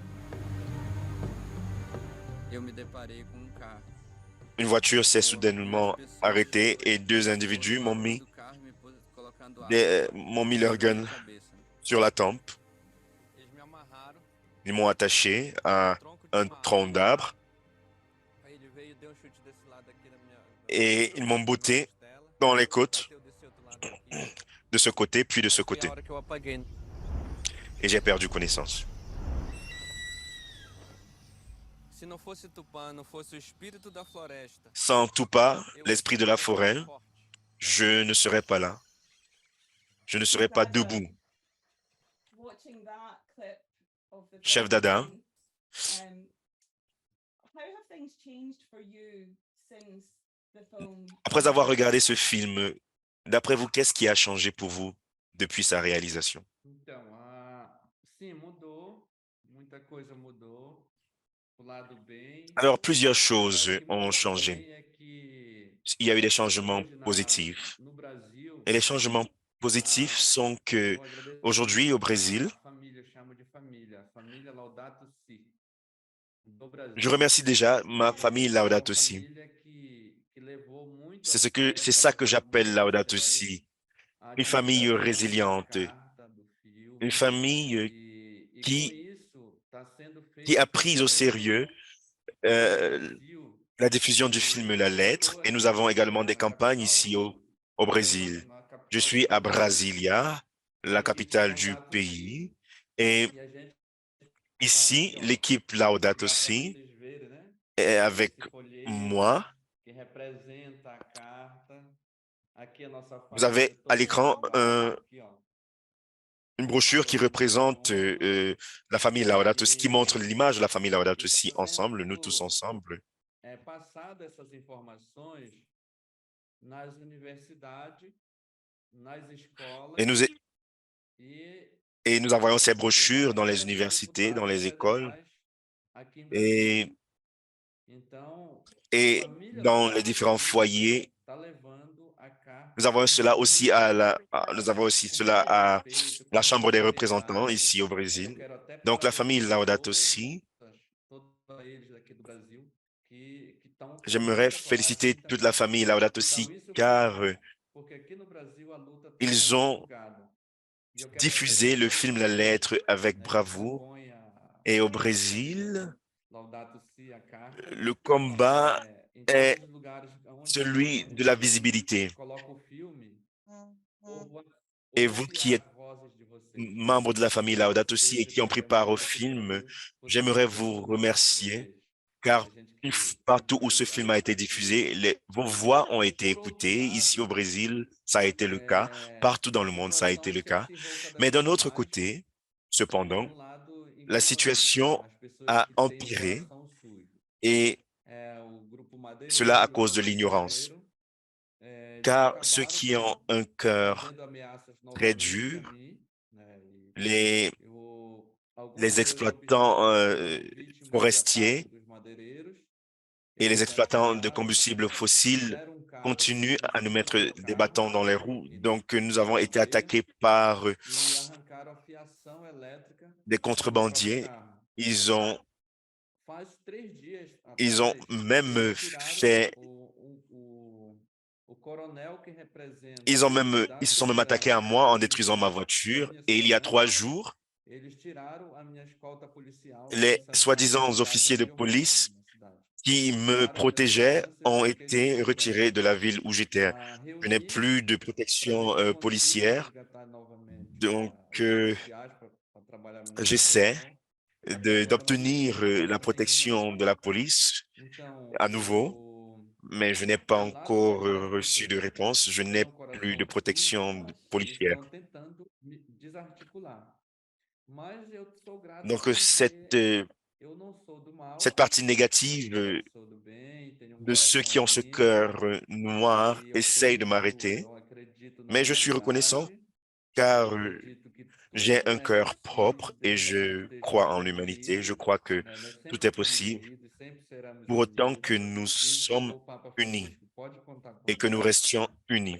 S4: Une voiture s'est soudainement arrêtée et deux individus m'ont mis leur gun sur la tempe. Ils m'ont attaché à un tronc d'arbre et ils m'ont botté dans les côtes de ce côté puis de ce côté. Et j'ai perdu connaissance. Sans Tupa, l'esprit de la forêt, je ne serais pas là. Je ne serais pas debout. Chef Dada, après avoir regardé ce film, d'après vous, qu'est-ce qui a changé pour vous depuis sa réalisation? Alors, plusieurs choses ont changé. Il y a eu des changements positifs. Et les changements positifs sont que aujourd'hui au Brésil, je remercie déjà ma famille Laudato Si. C'est ça que j'appelle Laudato Si. Une famille résiliente, une famille qui a pris au sérieux la diffusion du film La Lettre, et nous avons également des campagnes ici au Brésil. Je suis à Brasilia, la capitale du pays, et ici, l'équipe Laudato Si est avec moi. Vous avez à l'écran une brochure qui représente la famille Laudato Si, qui montre l'image de la famille Laudato Si ensemble, nous tous ensemble. Et nous envoyons ces brochures dans les universités, dans les écoles et dans les différents foyers. Nous avons cela aussi à la Chambre des représentants ici au Brésil. Donc, la famille Laudato Si J'aimerais féliciter toute la famille Laudato Si, car ils ont diffusé le film La Lettre avec bravoure. Et au Brésil, le combat est celui de la visibilité. Et vous qui êtes membres de la famille Laudato Si et qui ont pris part au film, j'aimerais vous remercier, car partout où ce film a été diffusé, vos voix ont été écoutées. Ici au Brésil, ça a été le cas. Partout dans le monde, ça a été le cas. Mais d'un autre côté, cependant, la situation a empiré et cela à cause de l'ignorance. Car ceux qui ont un cœur très dur, les exploitants forestiers et les exploitants de combustibles fossiles continuent à nous mettre des bâtons dans les roues. Donc, nous avons été attaqués par des contrebandiers. Ils ont même fait... Ils se sont même attaqués à moi en détruisant ma voiture. Et il y a 3 jours, les soi-disant officiers de police qui me protégeaient ont été retirés de la ville où j'étais. Je n'ai plus de protection policière. Donc, j'essaie d'obtenir la protection de la police à nouveau, mais je n'ai pas encore reçu de réponse. Je n'ai plus de protection policière. Donc, cette partie négative de ceux qui ont ce cœur noir essaye de m'arrêter, mais je suis reconnaissant car j'ai un cœur propre et je crois en l'humanité. Je crois que tout est possible pour autant que nous sommes unis et que nous restions unis.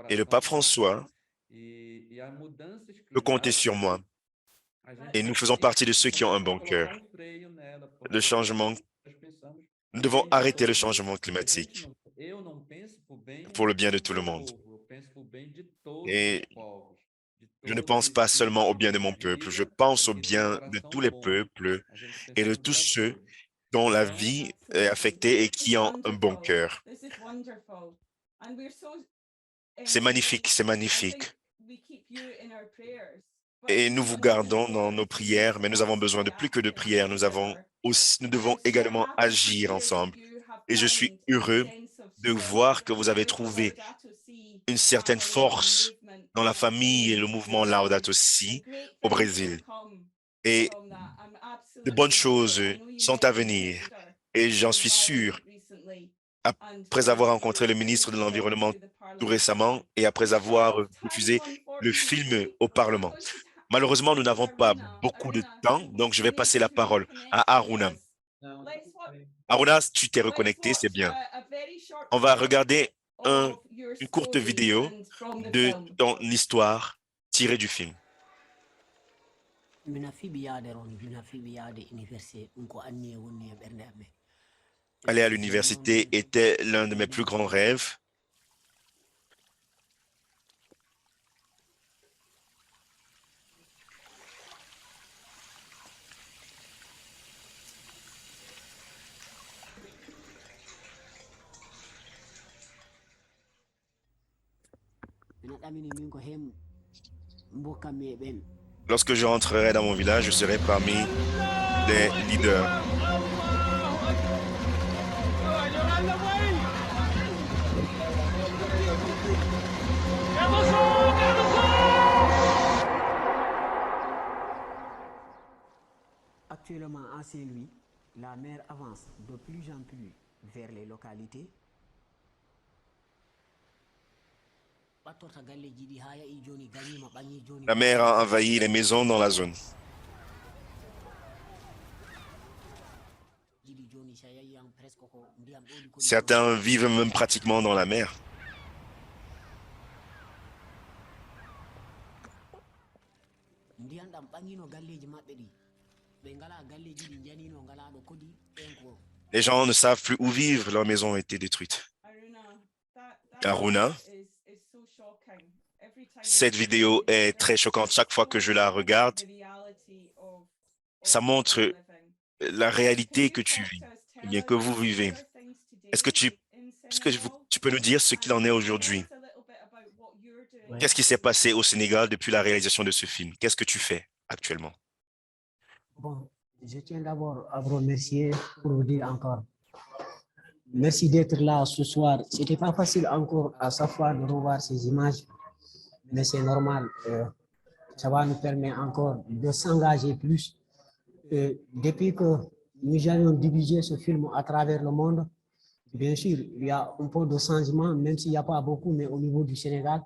S4: Et le pape François peut compter sur moi. Et nous faisons partie de ceux qui ont un bon cœur. Nous devons arrêter le changement climatique pour le bien de tout le monde. Et je ne pense pas seulement au bien de mon peuple, je pense au bien de tous les peuples et de tous ceux dont la vie est affectée et qui ont un bon cœur. C'est magnifique, c'est magnifique. Et nous vous gardons dans nos prières, mais nous avons besoin de plus que de prières. Nous devons également agir ensemble. Et je suis heureux de voir que vous avez trouvé une certaine force dans la famille et le mouvement Laudato Si au Brésil. Et de bonnes choses sont à venir. Et j'en suis sûr, après avoir rencontré le ministre de l'Environnement tout récemment et après avoir diffusé le film au Parlement. Malheureusement, nous n'avons pas beaucoup de temps, donc je vais passer la parole à Aruna. Aruna, tu t'es reconnecté, c'est bien. On va regarder une courte vidéo de ton histoire tirée du film. Aller à l'université était l'un de mes plus grands rêves. Lorsque je rentrerai dans mon village, je serai parmi les leaders.
S7: Actuellement, à Saint-Louis, la mer avance de plus en plus vers les localités.
S4: La mer a envahi les maisons dans la zone. Certains vivent même pratiquement dans la mer. Les gens ne savent plus où vivre, leur maison a été détruite. Aruna, cette vidéo est très choquante. Chaque fois que je la regarde, ça montre la réalité que tu vis, ou bien que vous vivez. Est-ce que tu peux nous dire ce qu'il en est aujourd'hui? Qu'est-ce qui s'est passé au Sénégal depuis la réalisation de ce film? Qu'est-ce que tu fais actuellement?
S7: Bon, je tiens d'abord à vous remercier pour vous dire encore. Merci d'être là ce soir. Ce n'était pas facile encore à chaque fois de revoir ces images, mais c'est normal. Ça va nous permettre encore de s'engager plus. Depuis que nous avions divisé ce film à travers le monde, bien sûr, il y a un peu de changement, même s'il n'y a pas beaucoup, mais au niveau du Sénégal,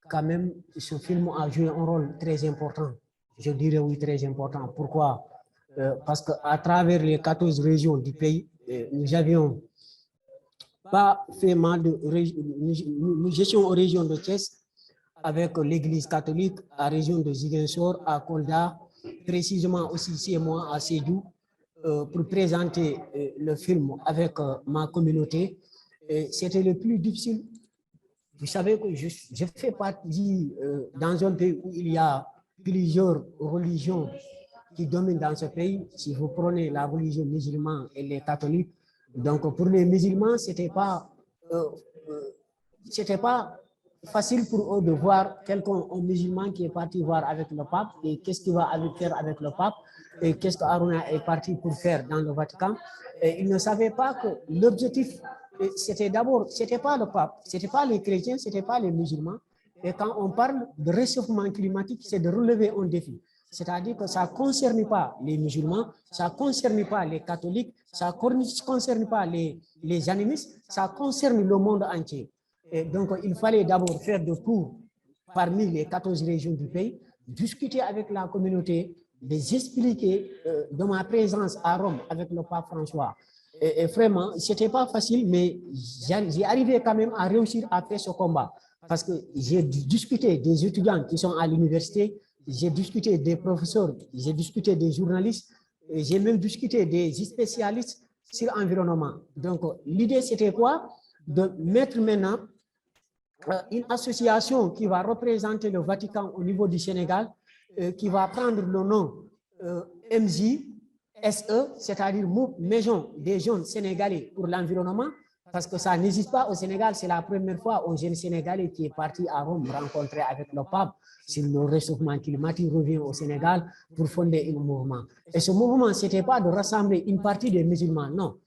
S7: quand même, ce film a joué un rôle très important. Je dirais oui, très important. Pourquoi? Parce qu'à travers les 14 régions du pays, nous n'avions pas fait mal de... Nous étions aux régions de Thiès, avec l'église catholique, à la région de Ziguinchor, à Kolda, précisément aussi chez moi, à Sédhiou, pour présenter le film avec ma communauté. C'était le plus difficile. Vous savez que je fais partie dans un pays où il y a plusieurs religions qui dominent dans ce pays. Si vous prenez la religion musulmane et les catholiques, donc pour les musulmans, c'était pas facile pour eux de voir quelqu'un, un musulman qui est parti voir avec le pape et qu'est-ce qu'il va faire avec le pape et qu'est-ce qu'Aruna est parti pour faire dans le Vatican. Et ils ne savaient pas que l'objectif, c'était d'abord, c'était pas le pape, c'était pas les chrétiens, c'était pas les musulmans. Et quand on parle de réchauffement climatique, c'est de relever un défi. C'est-à-dire que ça ne concerne pas les musulmans, ça ne concerne pas les catholiques, ça ne concerne pas les animistes, ça concerne le monde entier. Et donc, il fallait d'abord faire de tours parmi les 14 régions du pays, discuter avec la communauté, les expliquer de ma présence à Rome avec le pape François. Et vraiment, ce n'était pas facile, mais j'ai arrivé quand même à réussir à faire ce combat. Parce que j'ai discuté des étudiants qui sont à l'université, j'ai discuté des professeurs, j'ai discuté des journalistes, j'ai même discuté des spécialistes sur l'environnement. Donc, l'idée, c'était quoi? De mettre maintenant une association qui va représenter le Vatican au niveau du Sénégal, qui va prendre le nom MJSE, c'est-à-dire Maison des jeunes sénégalais pour l'environnement, parce que ça n'existe pas au Sénégal. C'est la première fois un jeune sénégalais qui est parti à Rome rencontrer avec le pape sur le réchauffement climatique, revient au Sénégal pour fonder un mouvement. Et ce mouvement, ce n'était pas de rassembler une partie des musulmans, non.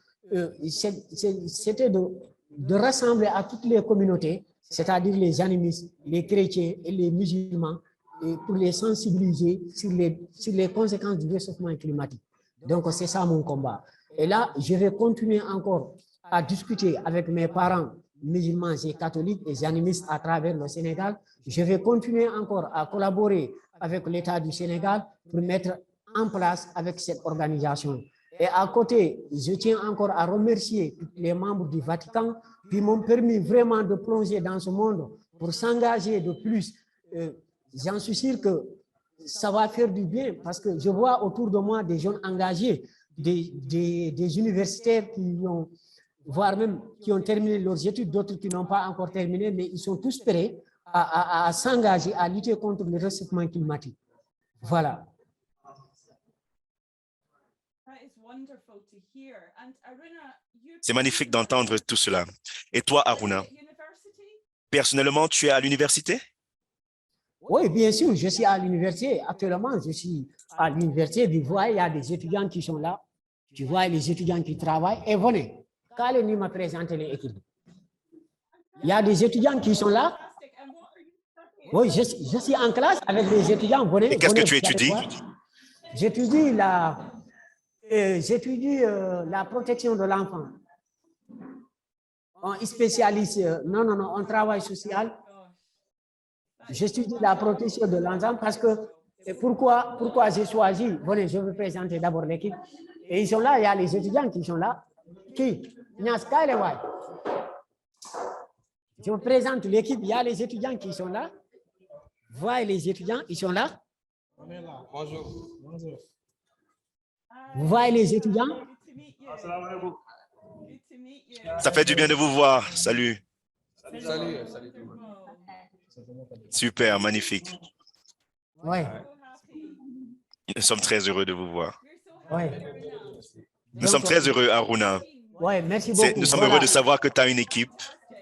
S7: C'était de rassembler à toutes les communautés, c'est-à-dire les animistes, les chrétiens et les musulmans, et pour les sensibiliser sur les conséquences du réchauffement climatique. Donc, c'est ça mon combat. Et là, je vais continuer encore à discuter avec mes parents musulmans et catholiques et animistes à travers le Sénégal. Je vais continuer encore à collaborer avec l'État du Sénégal pour mettre en place avec cette organisation. Et à côté, je tiens encore à remercier tous les membres du Vatican qui m'ont permis vraiment de plonger dans ce monde pour s'engager de plus. J'en suis sûr que ça va faire du bien parce que je vois autour de moi des jeunes engagés, des universitaires voire même qui ont terminé leurs études, d'autres qui n'ont pas encore terminé, mais ils sont tous prêts à s'engager, à lutter contre le réchauffement climatique. Voilà.
S4: C'est magnifique d'entendre tout cela. Et toi, Aruna, personnellement, tu es à l'université?
S7: Oui, bien sûr, je suis à l'université. Actuellement, je suis à l'université. Vous voyez, il y a des étudiants qui sont là. Tu vois les étudiants qui travaillent. Et venez, Kaleni m'a présenté les études. Il y a des étudiants qui sont là. Oui, je suis en classe avec les étudiants. Venez,
S4: et qu'est-ce que tu étudies?
S7: J'étudie la protection de l'enfant. On spécialise, non, on travail social. J'étudie la protection de l'enfant parce que, pourquoi j'ai choisi, venez, je vais présenter d'abord l'équipe. Et ils sont là, il y a les étudiants qui sont là. Qui? Je vous présente l'équipe, il y a les étudiants qui sont là. Voyez les étudiants, ils sont là.
S8: On est là. Bonjour.
S7: Vous voyez les étudiants?
S3: meet you.
S2: Assalamu alaikum.
S3: Good to meet you.
S4: Ça fait du bien de vous voir. Salut.
S8: Salut, salut tout le monde.
S3: Wonderful.
S4: Super, magnifique.
S7: Ouais,
S3: So happy.
S4: Nous sommes très heureux de vous voir.
S3: We're so
S7: Ouais.
S3: happy, Aruna.
S4: Nous sommes très heureux, Aruna.
S7: ouais, merci beaucoup.
S4: Nous sommes
S7: Voilà.
S4: heureux de savoir que tu as une équipe.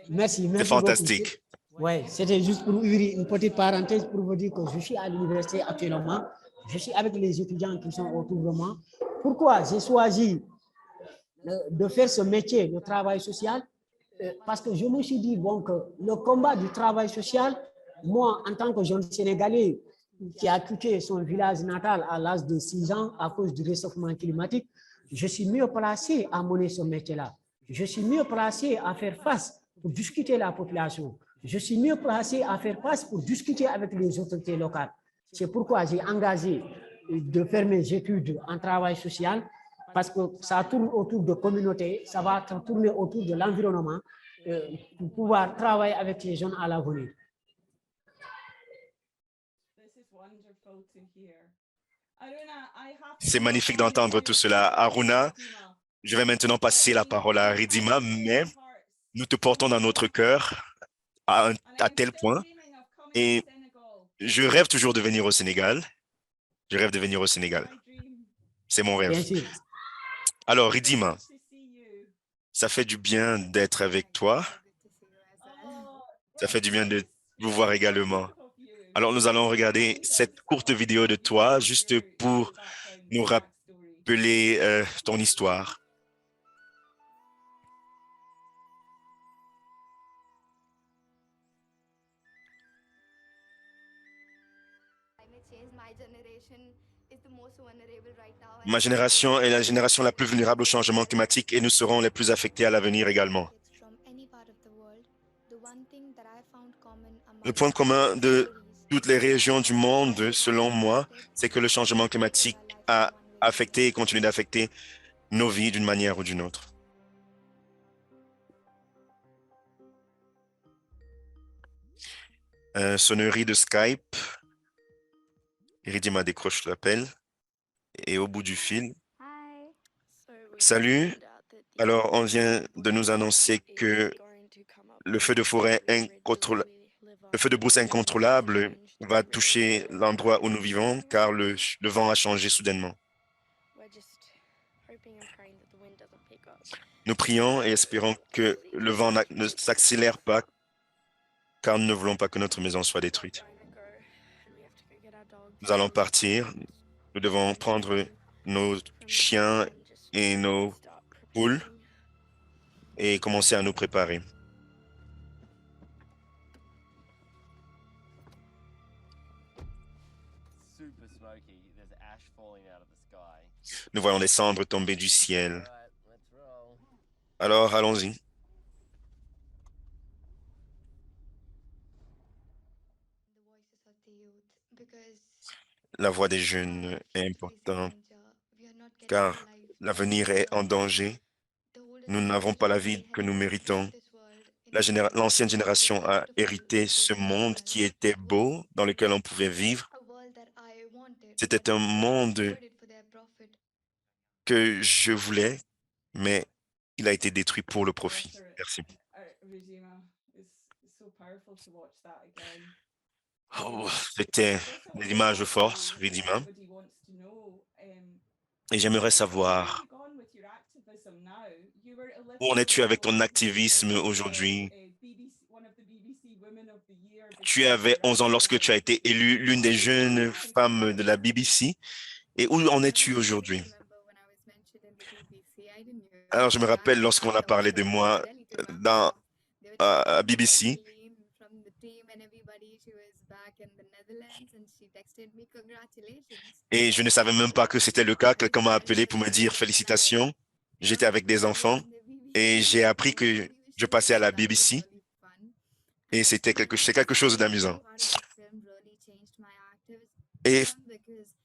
S7: Merci,
S4: C'est
S7: merci beaucoup.
S4: fantastique.
S7: Ouais, c'était juste pour ouvrir une petite parenthèse pour vous dire que je suis à l'université actuellement. Je suis avec les étudiants qui sont autour de moi. Pourquoi j'ai choisi de faire ce métier de travail social? Parce que je me suis dit bon, que le combat du travail social, moi, en tant que jeune Sénégalais qui a quitté son village natal à l'âge de 6 ans à cause du réchauffement climatique, je suis mieux placé à mener ce métier-là. Je suis mieux placé à faire face pour discuter la population. Je suis mieux placé à faire face pour discuter avec les autorités locales. C'est pourquoi j'ai engagé de faire mes études en travail social, parce que ça tourne autour de communauté, ça va tourner autour de l'environnement, pour pouvoir travailler avec les jeunes à l'avenir.
S3: This is wonderful to hear. Aruna, I have to
S4: C'est
S3: go
S4: magnifique
S3: on
S4: d'entendre
S3: to
S4: tout cela. Aruna,
S3: Ridima.
S4: je vais maintenant passer la parole à Ridima, mais nous te portons dans notre cœur à tel point. Et je rêve toujours de venir au Sénégal. Je rêve de venir au Sénégal. C'est mon
S7: Bien
S4: rêve.
S7: sûr.
S4: Alors, Ridima, ça fait du bien d'être avec toi. Ça fait du bien de vous voir également. Alors, nous allons regarder cette courte vidéo de toi juste pour nous rappeler ton histoire. Ma génération est la génération la plus vulnérable au changement climatique et nous serons les plus affectés à l'avenir également. Le point commun de toutes les régions du monde, selon moi, c'est que le changement climatique a affecté et continue d'affecter nos vies d'une manière ou d'une autre. Sonnerie de Skype. Ridima décroche l'appel. Et au bout du fil, salut. Alors, on vient de nous annoncer que le feu de forêt incontrôlable, le feu de brousse incontrôlable va toucher l'endroit où nous vivons car le vent a changé soudainement. Nous prions et espérons que le vent ne s'accélère pas car nous ne voulons pas que notre maison soit détruite. Nous allons partir. Nous devons prendre nos chiens et nos poules et commencer à nous préparer. Nous voyons des cendres tomber du ciel. Alors, allons-y. La voix des jeunes est importante car l'avenir est en danger. Nous n'avons pas la vie que nous méritons. L'ancienne génération a hérité ce monde qui était beau, dans lequel on pouvait vivre. C'était un monde que je voulais, mais il a été détruit pour le profit. Merci. Oh, c'était des images fortes, Ridima. Et j'aimerais savoir, où en es-tu avec ton activisme aujourd'hui? Tu avais 11 ans lorsque tu as été élue l'une des jeunes femmes de la BBC. Et où en es-tu aujourd'hui? Alors, je me rappelle lorsqu'on a parlé de moi à BBC. Et je ne savais même pas que c'était le cas. Quelqu'un m'a appelé pour me dire félicitations. J'étais avec des enfants et j'ai appris que je passais à la BBC. Et c'est quelque chose d'amusant. Et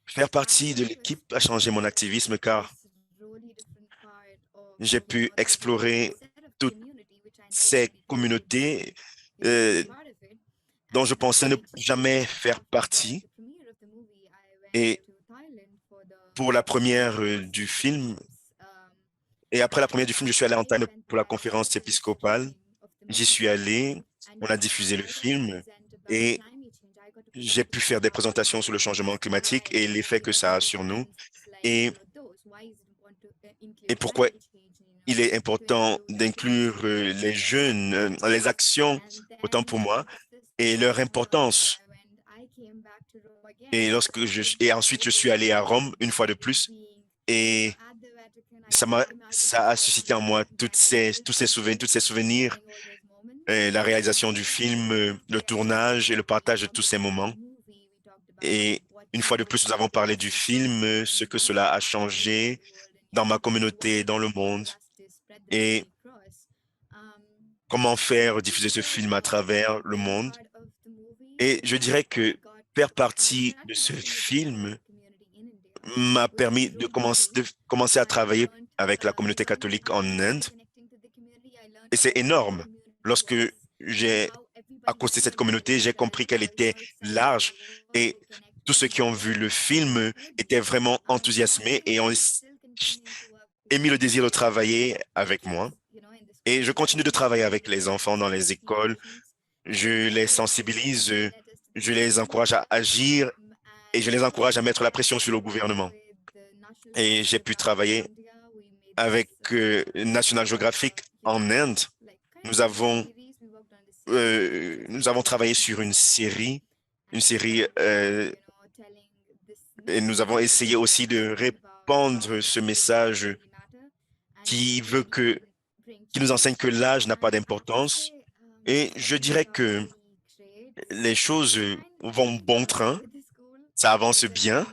S4: faire partie de l'équipe a changé mon activisme car j'ai pu explorer toutes ces communautés dont je pensais ne jamais faire partie. Et pour la première du film, Et après la première du film, je suis allé en Thaïlande pour la conférence épiscopale. J'y suis allé, on a diffusé le film et j'ai pu faire des présentations sur le changement climatique et l'effet que ça a sur nous et, et pourquoi il est important d'inclure les jeunes, les actions, autant pour moi, et leur importance. Et ensuite, je suis allé à Rome une fois de plus et ça a suscité en moi tous ces souvenirs, la réalisation du film, le tournage et le partage de tous ces moments. Et une fois de plus, nous avons parlé du film, ce que cela a changé dans ma communauté, dans le monde, et comment faire diffuser ce film à travers le monde. Et je dirais que faire partie de ce film m'a permis de commencer à travailler avec la communauté catholique en Inde. Et c'est énorme. Lorsque j'ai accosté cette communauté, j'ai compris qu'elle était large et tous ceux qui ont vu le film étaient vraiment enthousiasmés et ont émis le désir de travailler avec moi. Et je continue de travailler avec les enfants dans les écoles. Je les sensibilise, je les encourage à agir et je les encourage à mettre la pression sur le gouvernement. Et j'ai pu travailler avec National Geographic en Inde. Nous avons travaillé sur une série et nous avons essayé aussi de répandre ce message qui nous enseigne que l'âge n'a pas d'importance. Et je dirais que les choses vont bon train, ça avance bien.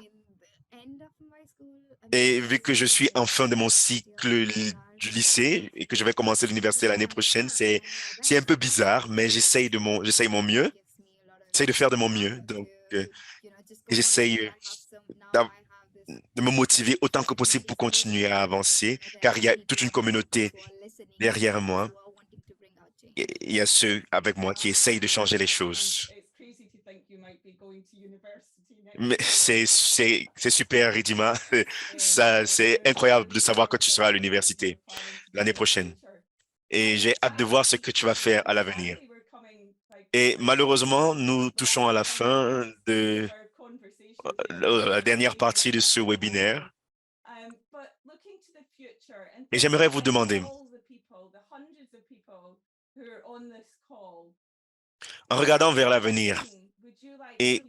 S4: Et vu que je suis en fin de mon cycle du lycée et que je vais commencer l'université l'année prochaine, c'est un peu bizarre, mais j'essaye mon mieux, j'essaye de faire de mon mieux. Donc, j'essaye de me motiver autant que possible pour continuer à avancer, car il y a toute une communauté derrière moi. Il y a ceux avec moi qui essayent de changer les choses. Mais c'est super, Ridima. C'est incroyable de savoir que tu seras à l'université l'année prochaine. Et j'ai hâte de voir ce que tu vas faire à l'avenir. Et malheureusement, nous touchons à la fin de la dernière partie de ce webinaire. Et j'aimerais vous demander, en regardant vers l'avenir et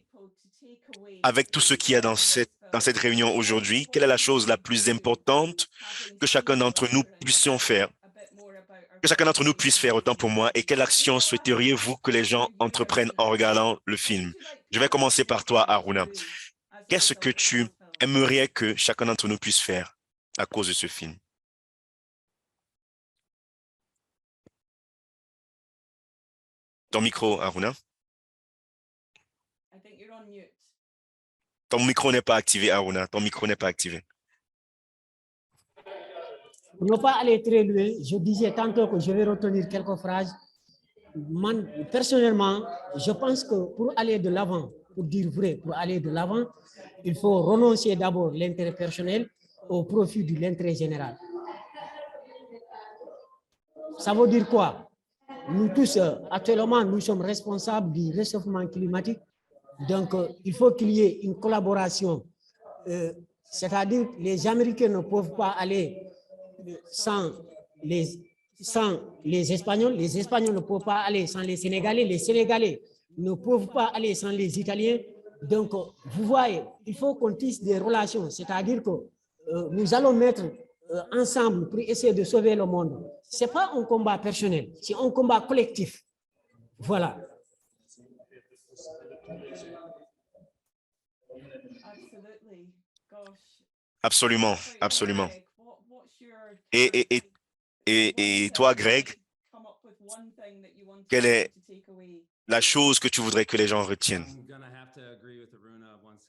S4: avec tout ce qu'il y a dans cette réunion aujourd'hui, quelle est la chose la plus importante que chacun d'entre nous puissions faire, que chacun d'entre nous puisse faire autant pour moi, et quelle action souhaiteriez-vous que les gens entreprennent en regardant le film? Je vais commencer par toi, Aruna. Qu'est-ce que tu aimerais que chacun d'entre nous puisse faire à cause de ce film? Ton micro, Aruna. Ton micro n'est pas activé, Aruna. Ton micro n'est pas activé.
S7: Pour ne pas aller très loin, je disais tantôt que je vais retenir quelques phrases. Personnellement, je pense que pour aller de l'avant, pour dire vrai, pour aller de l'avant, il faut renoncer d'abord l'intérêt personnel au profit de l'intérêt général. Ça veut dire quoi? Nous tous, actuellement, nous sommes responsables du réchauffement climatique. Donc, il faut qu'il y ait une collaboration. C'est-à-dire que les Américains ne peuvent pas aller sans les Espagnols ne peuvent pas aller sans les Sénégalais ne peuvent pas aller sans les Italiens. Donc, vous voyez, il faut qu'on tisse des relations, c'est-à-dire que nous allons mettre ensemble pour essayer de sauver le monde. Ce n'est pas un combat personnel, c'est un combat collectif. Voilà.
S4: Absolument, absolument. Et toi, Greg, quelle est la chose que tu voudrais que les gens retiennent?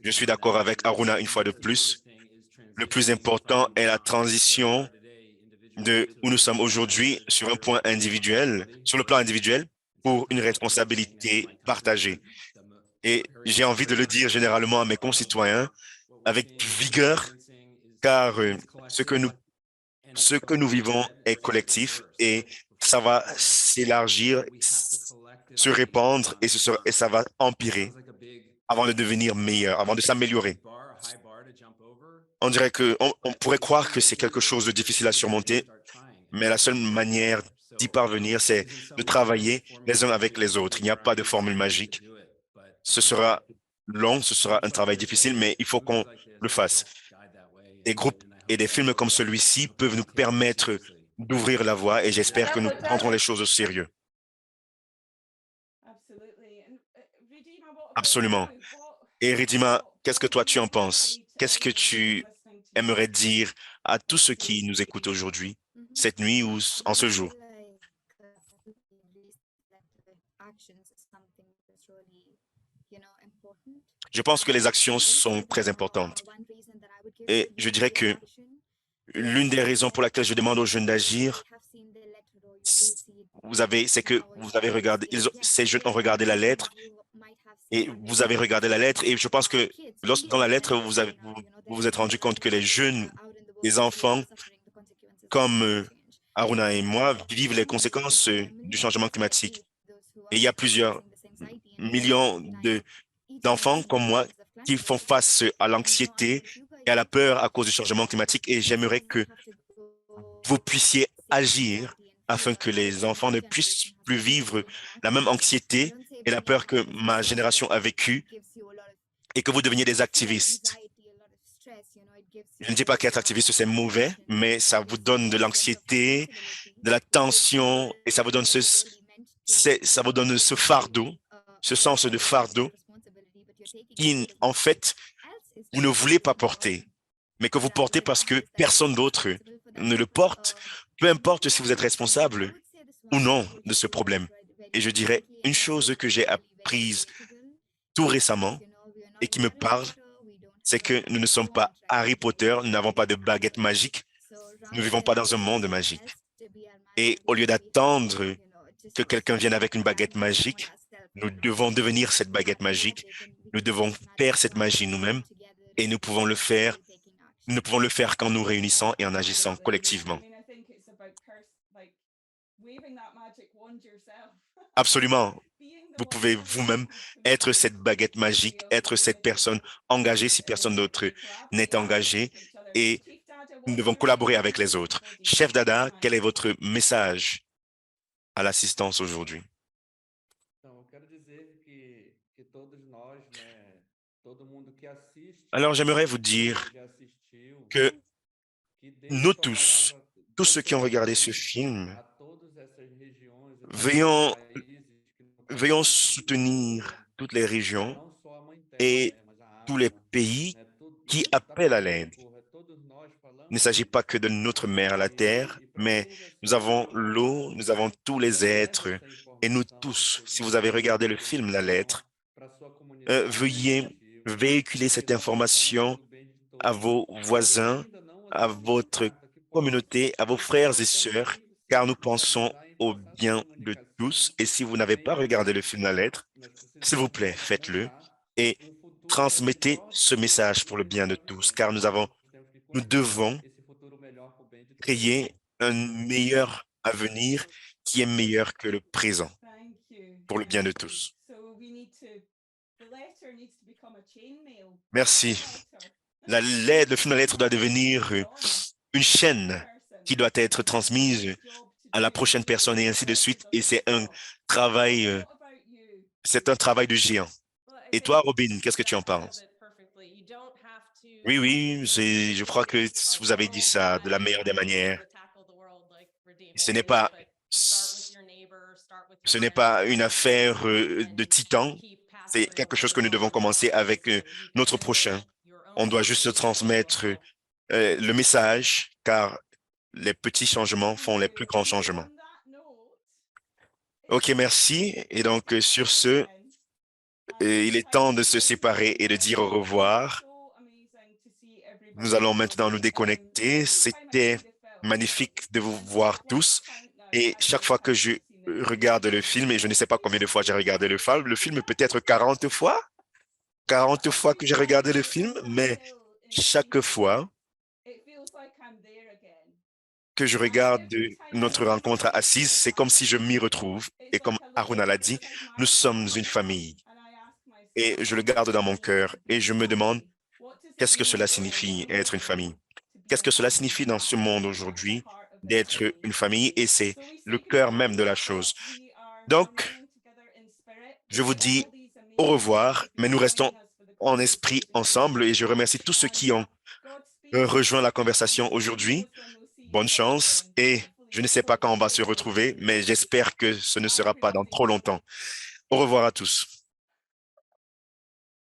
S4: Je suis d'accord avec Aruna une fois de plus. Le plus important est la transition de où nous sommes aujourd'hui sur un point individuel, sur le plan individuel, pour une responsabilité partagée. Et j'ai envie de le dire généralement à mes concitoyens avec vigueur, car ce que nous Ce que nous vivons est collectif et ça va s'élargir, se répandre et ça va empirer avant de devenir meilleur, avant de s'améliorer. On dirait on pourrait croire que c'est quelque chose de difficile à surmonter, mais la seule manière d'y parvenir, c'est de travailler les uns avec les autres. Il n'y a pas de formule magique. Ce sera long, ce sera un travail difficile, mais il faut qu'on le fasse. Des groupes et des films comme celui-ci peuvent nous permettre d'ouvrir la voie et j'espère que nous prendrons les choses au sérieux. Absolument. Et Ridima, qu'est-ce que toi tu en penses? Qu'est-ce que tu aimerais dire à tous ceux qui nous écoutent aujourd'hui, cette nuit ou en ce jour? Je pense que les actions sont très importantes. Et je dirais que l'une des raisons pour laquelle je demande aux jeunes d'agir, c'est que vous avez regardé, ces jeunes ont regardé la lettre et vous avez regardé la lettre et je pense que dans la lettre, vous vous êtes rendu compte que les jeunes, les enfants, comme Aruna et moi, vivent les conséquences du changement climatique. Et il y a plusieurs millions d'enfants comme moi qui font face à l'anxiété et à la peur à cause du changement climatique et j'aimerais que vous puissiez agir afin que les enfants ne puissent plus vivre la même anxiété et la peur que ma génération a vécue et que vous deveniez des activistes. Je ne dis pas qu'être activiste, c'est mauvais, mais ça vous donne de l'anxiété, de la tension et ça vous donne ce fardeau, ce sens de fardeau qui, en fait, vous ne voulez pas porter, mais que vous portez parce que personne d'autre ne le porte, peu importe si vous êtes responsable ou non de ce problème. Et je dirais une chose que j'ai apprise tout récemment et qui me parle, c'est que nous ne sommes pas Harry Potter, nous n'avons pas de baguette magique, nous ne vivons pas dans un monde magique. Et au lieu d'attendre que quelqu'un vienne avec une baguette magique, nous devons devenir cette baguette magique, nous devons faire cette magie nous-mêmes et nous pouvons le faire qu'en nous réunissant et en agissant collectivement. Absolument. Vous pouvez vous-même être cette baguette magique, être cette personne engagée si personne d'autre n'est engagé et nous devons collaborer avec les autres. Chef Dada, quel est votre message à l'assistance aujourd'hui? Alors, j'aimerais vous dire que nous tous ceux qui ont regardé ce film, veillons soutenir toutes les régions et tous les pays qui appellent à l'aide. Il ne s'agit pas que de notre mère, la Terre, mais nous avons l'eau, nous avons tous les êtres, et nous tous, si vous avez regardé le film La Lettre, veuillez véhiculer cette information à vos voisins, à votre communauté, à vos frères et sœurs, car nous pensons au bien de tous. Et si vous n'avez pas regardé le film La Lettre, s'il vous plaît, faites-le et transmettez ce message pour le bien de tous, car nous devons créer un meilleur avenir qui est meilleur que le présent pour le bien de tous. Merci. Le film La Lettre doit devenir une chaîne qui doit être transmise à la prochaine personne et ainsi de suite. Et c'est un travail de géant. Et toi, Robin, qu'est-ce que tu en penses? Oui, je crois que vous avez dit ça de la meilleure des manières. Ce n'est pas une affaire de titan, c'est quelque chose que nous devons commencer avec notre prochain. On doit juste transmettre le message, car les petits changements font les plus grands changements. OK, merci. Et donc, sur ce, il est temps de se séparer et de dire au revoir. Nous allons maintenant nous déconnecter. C'était magnifique de vous voir tous. Et chaque fois que je regarde le film, et je ne sais pas combien de fois j'ai regardé le film peut-être 40 fois. 40 fois que j'ai regardé le film, mais chaque fois, que je regarde notre rencontre assise, c'est comme si je m'y retrouve. Et comme Aruna l'a dit, nous sommes une famille. Et je le garde dans mon cœur et je me demande, qu'est-ce que cela signifie être une famille? Qu'est-ce que cela signifie dans ce monde aujourd'hui d'être une famille? Et c'est le cœur même de la chose. Donc, je vous dis au revoir, mais nous restons en esprit ensemble et je remercie tous ceux qui ont rejoint la conversation aujourd'hui. Bonne chance et je ne sais pas quand on va se retrouver, mais j'espère que ce ne sera pas dans trop longtemps. Au revoir à tous.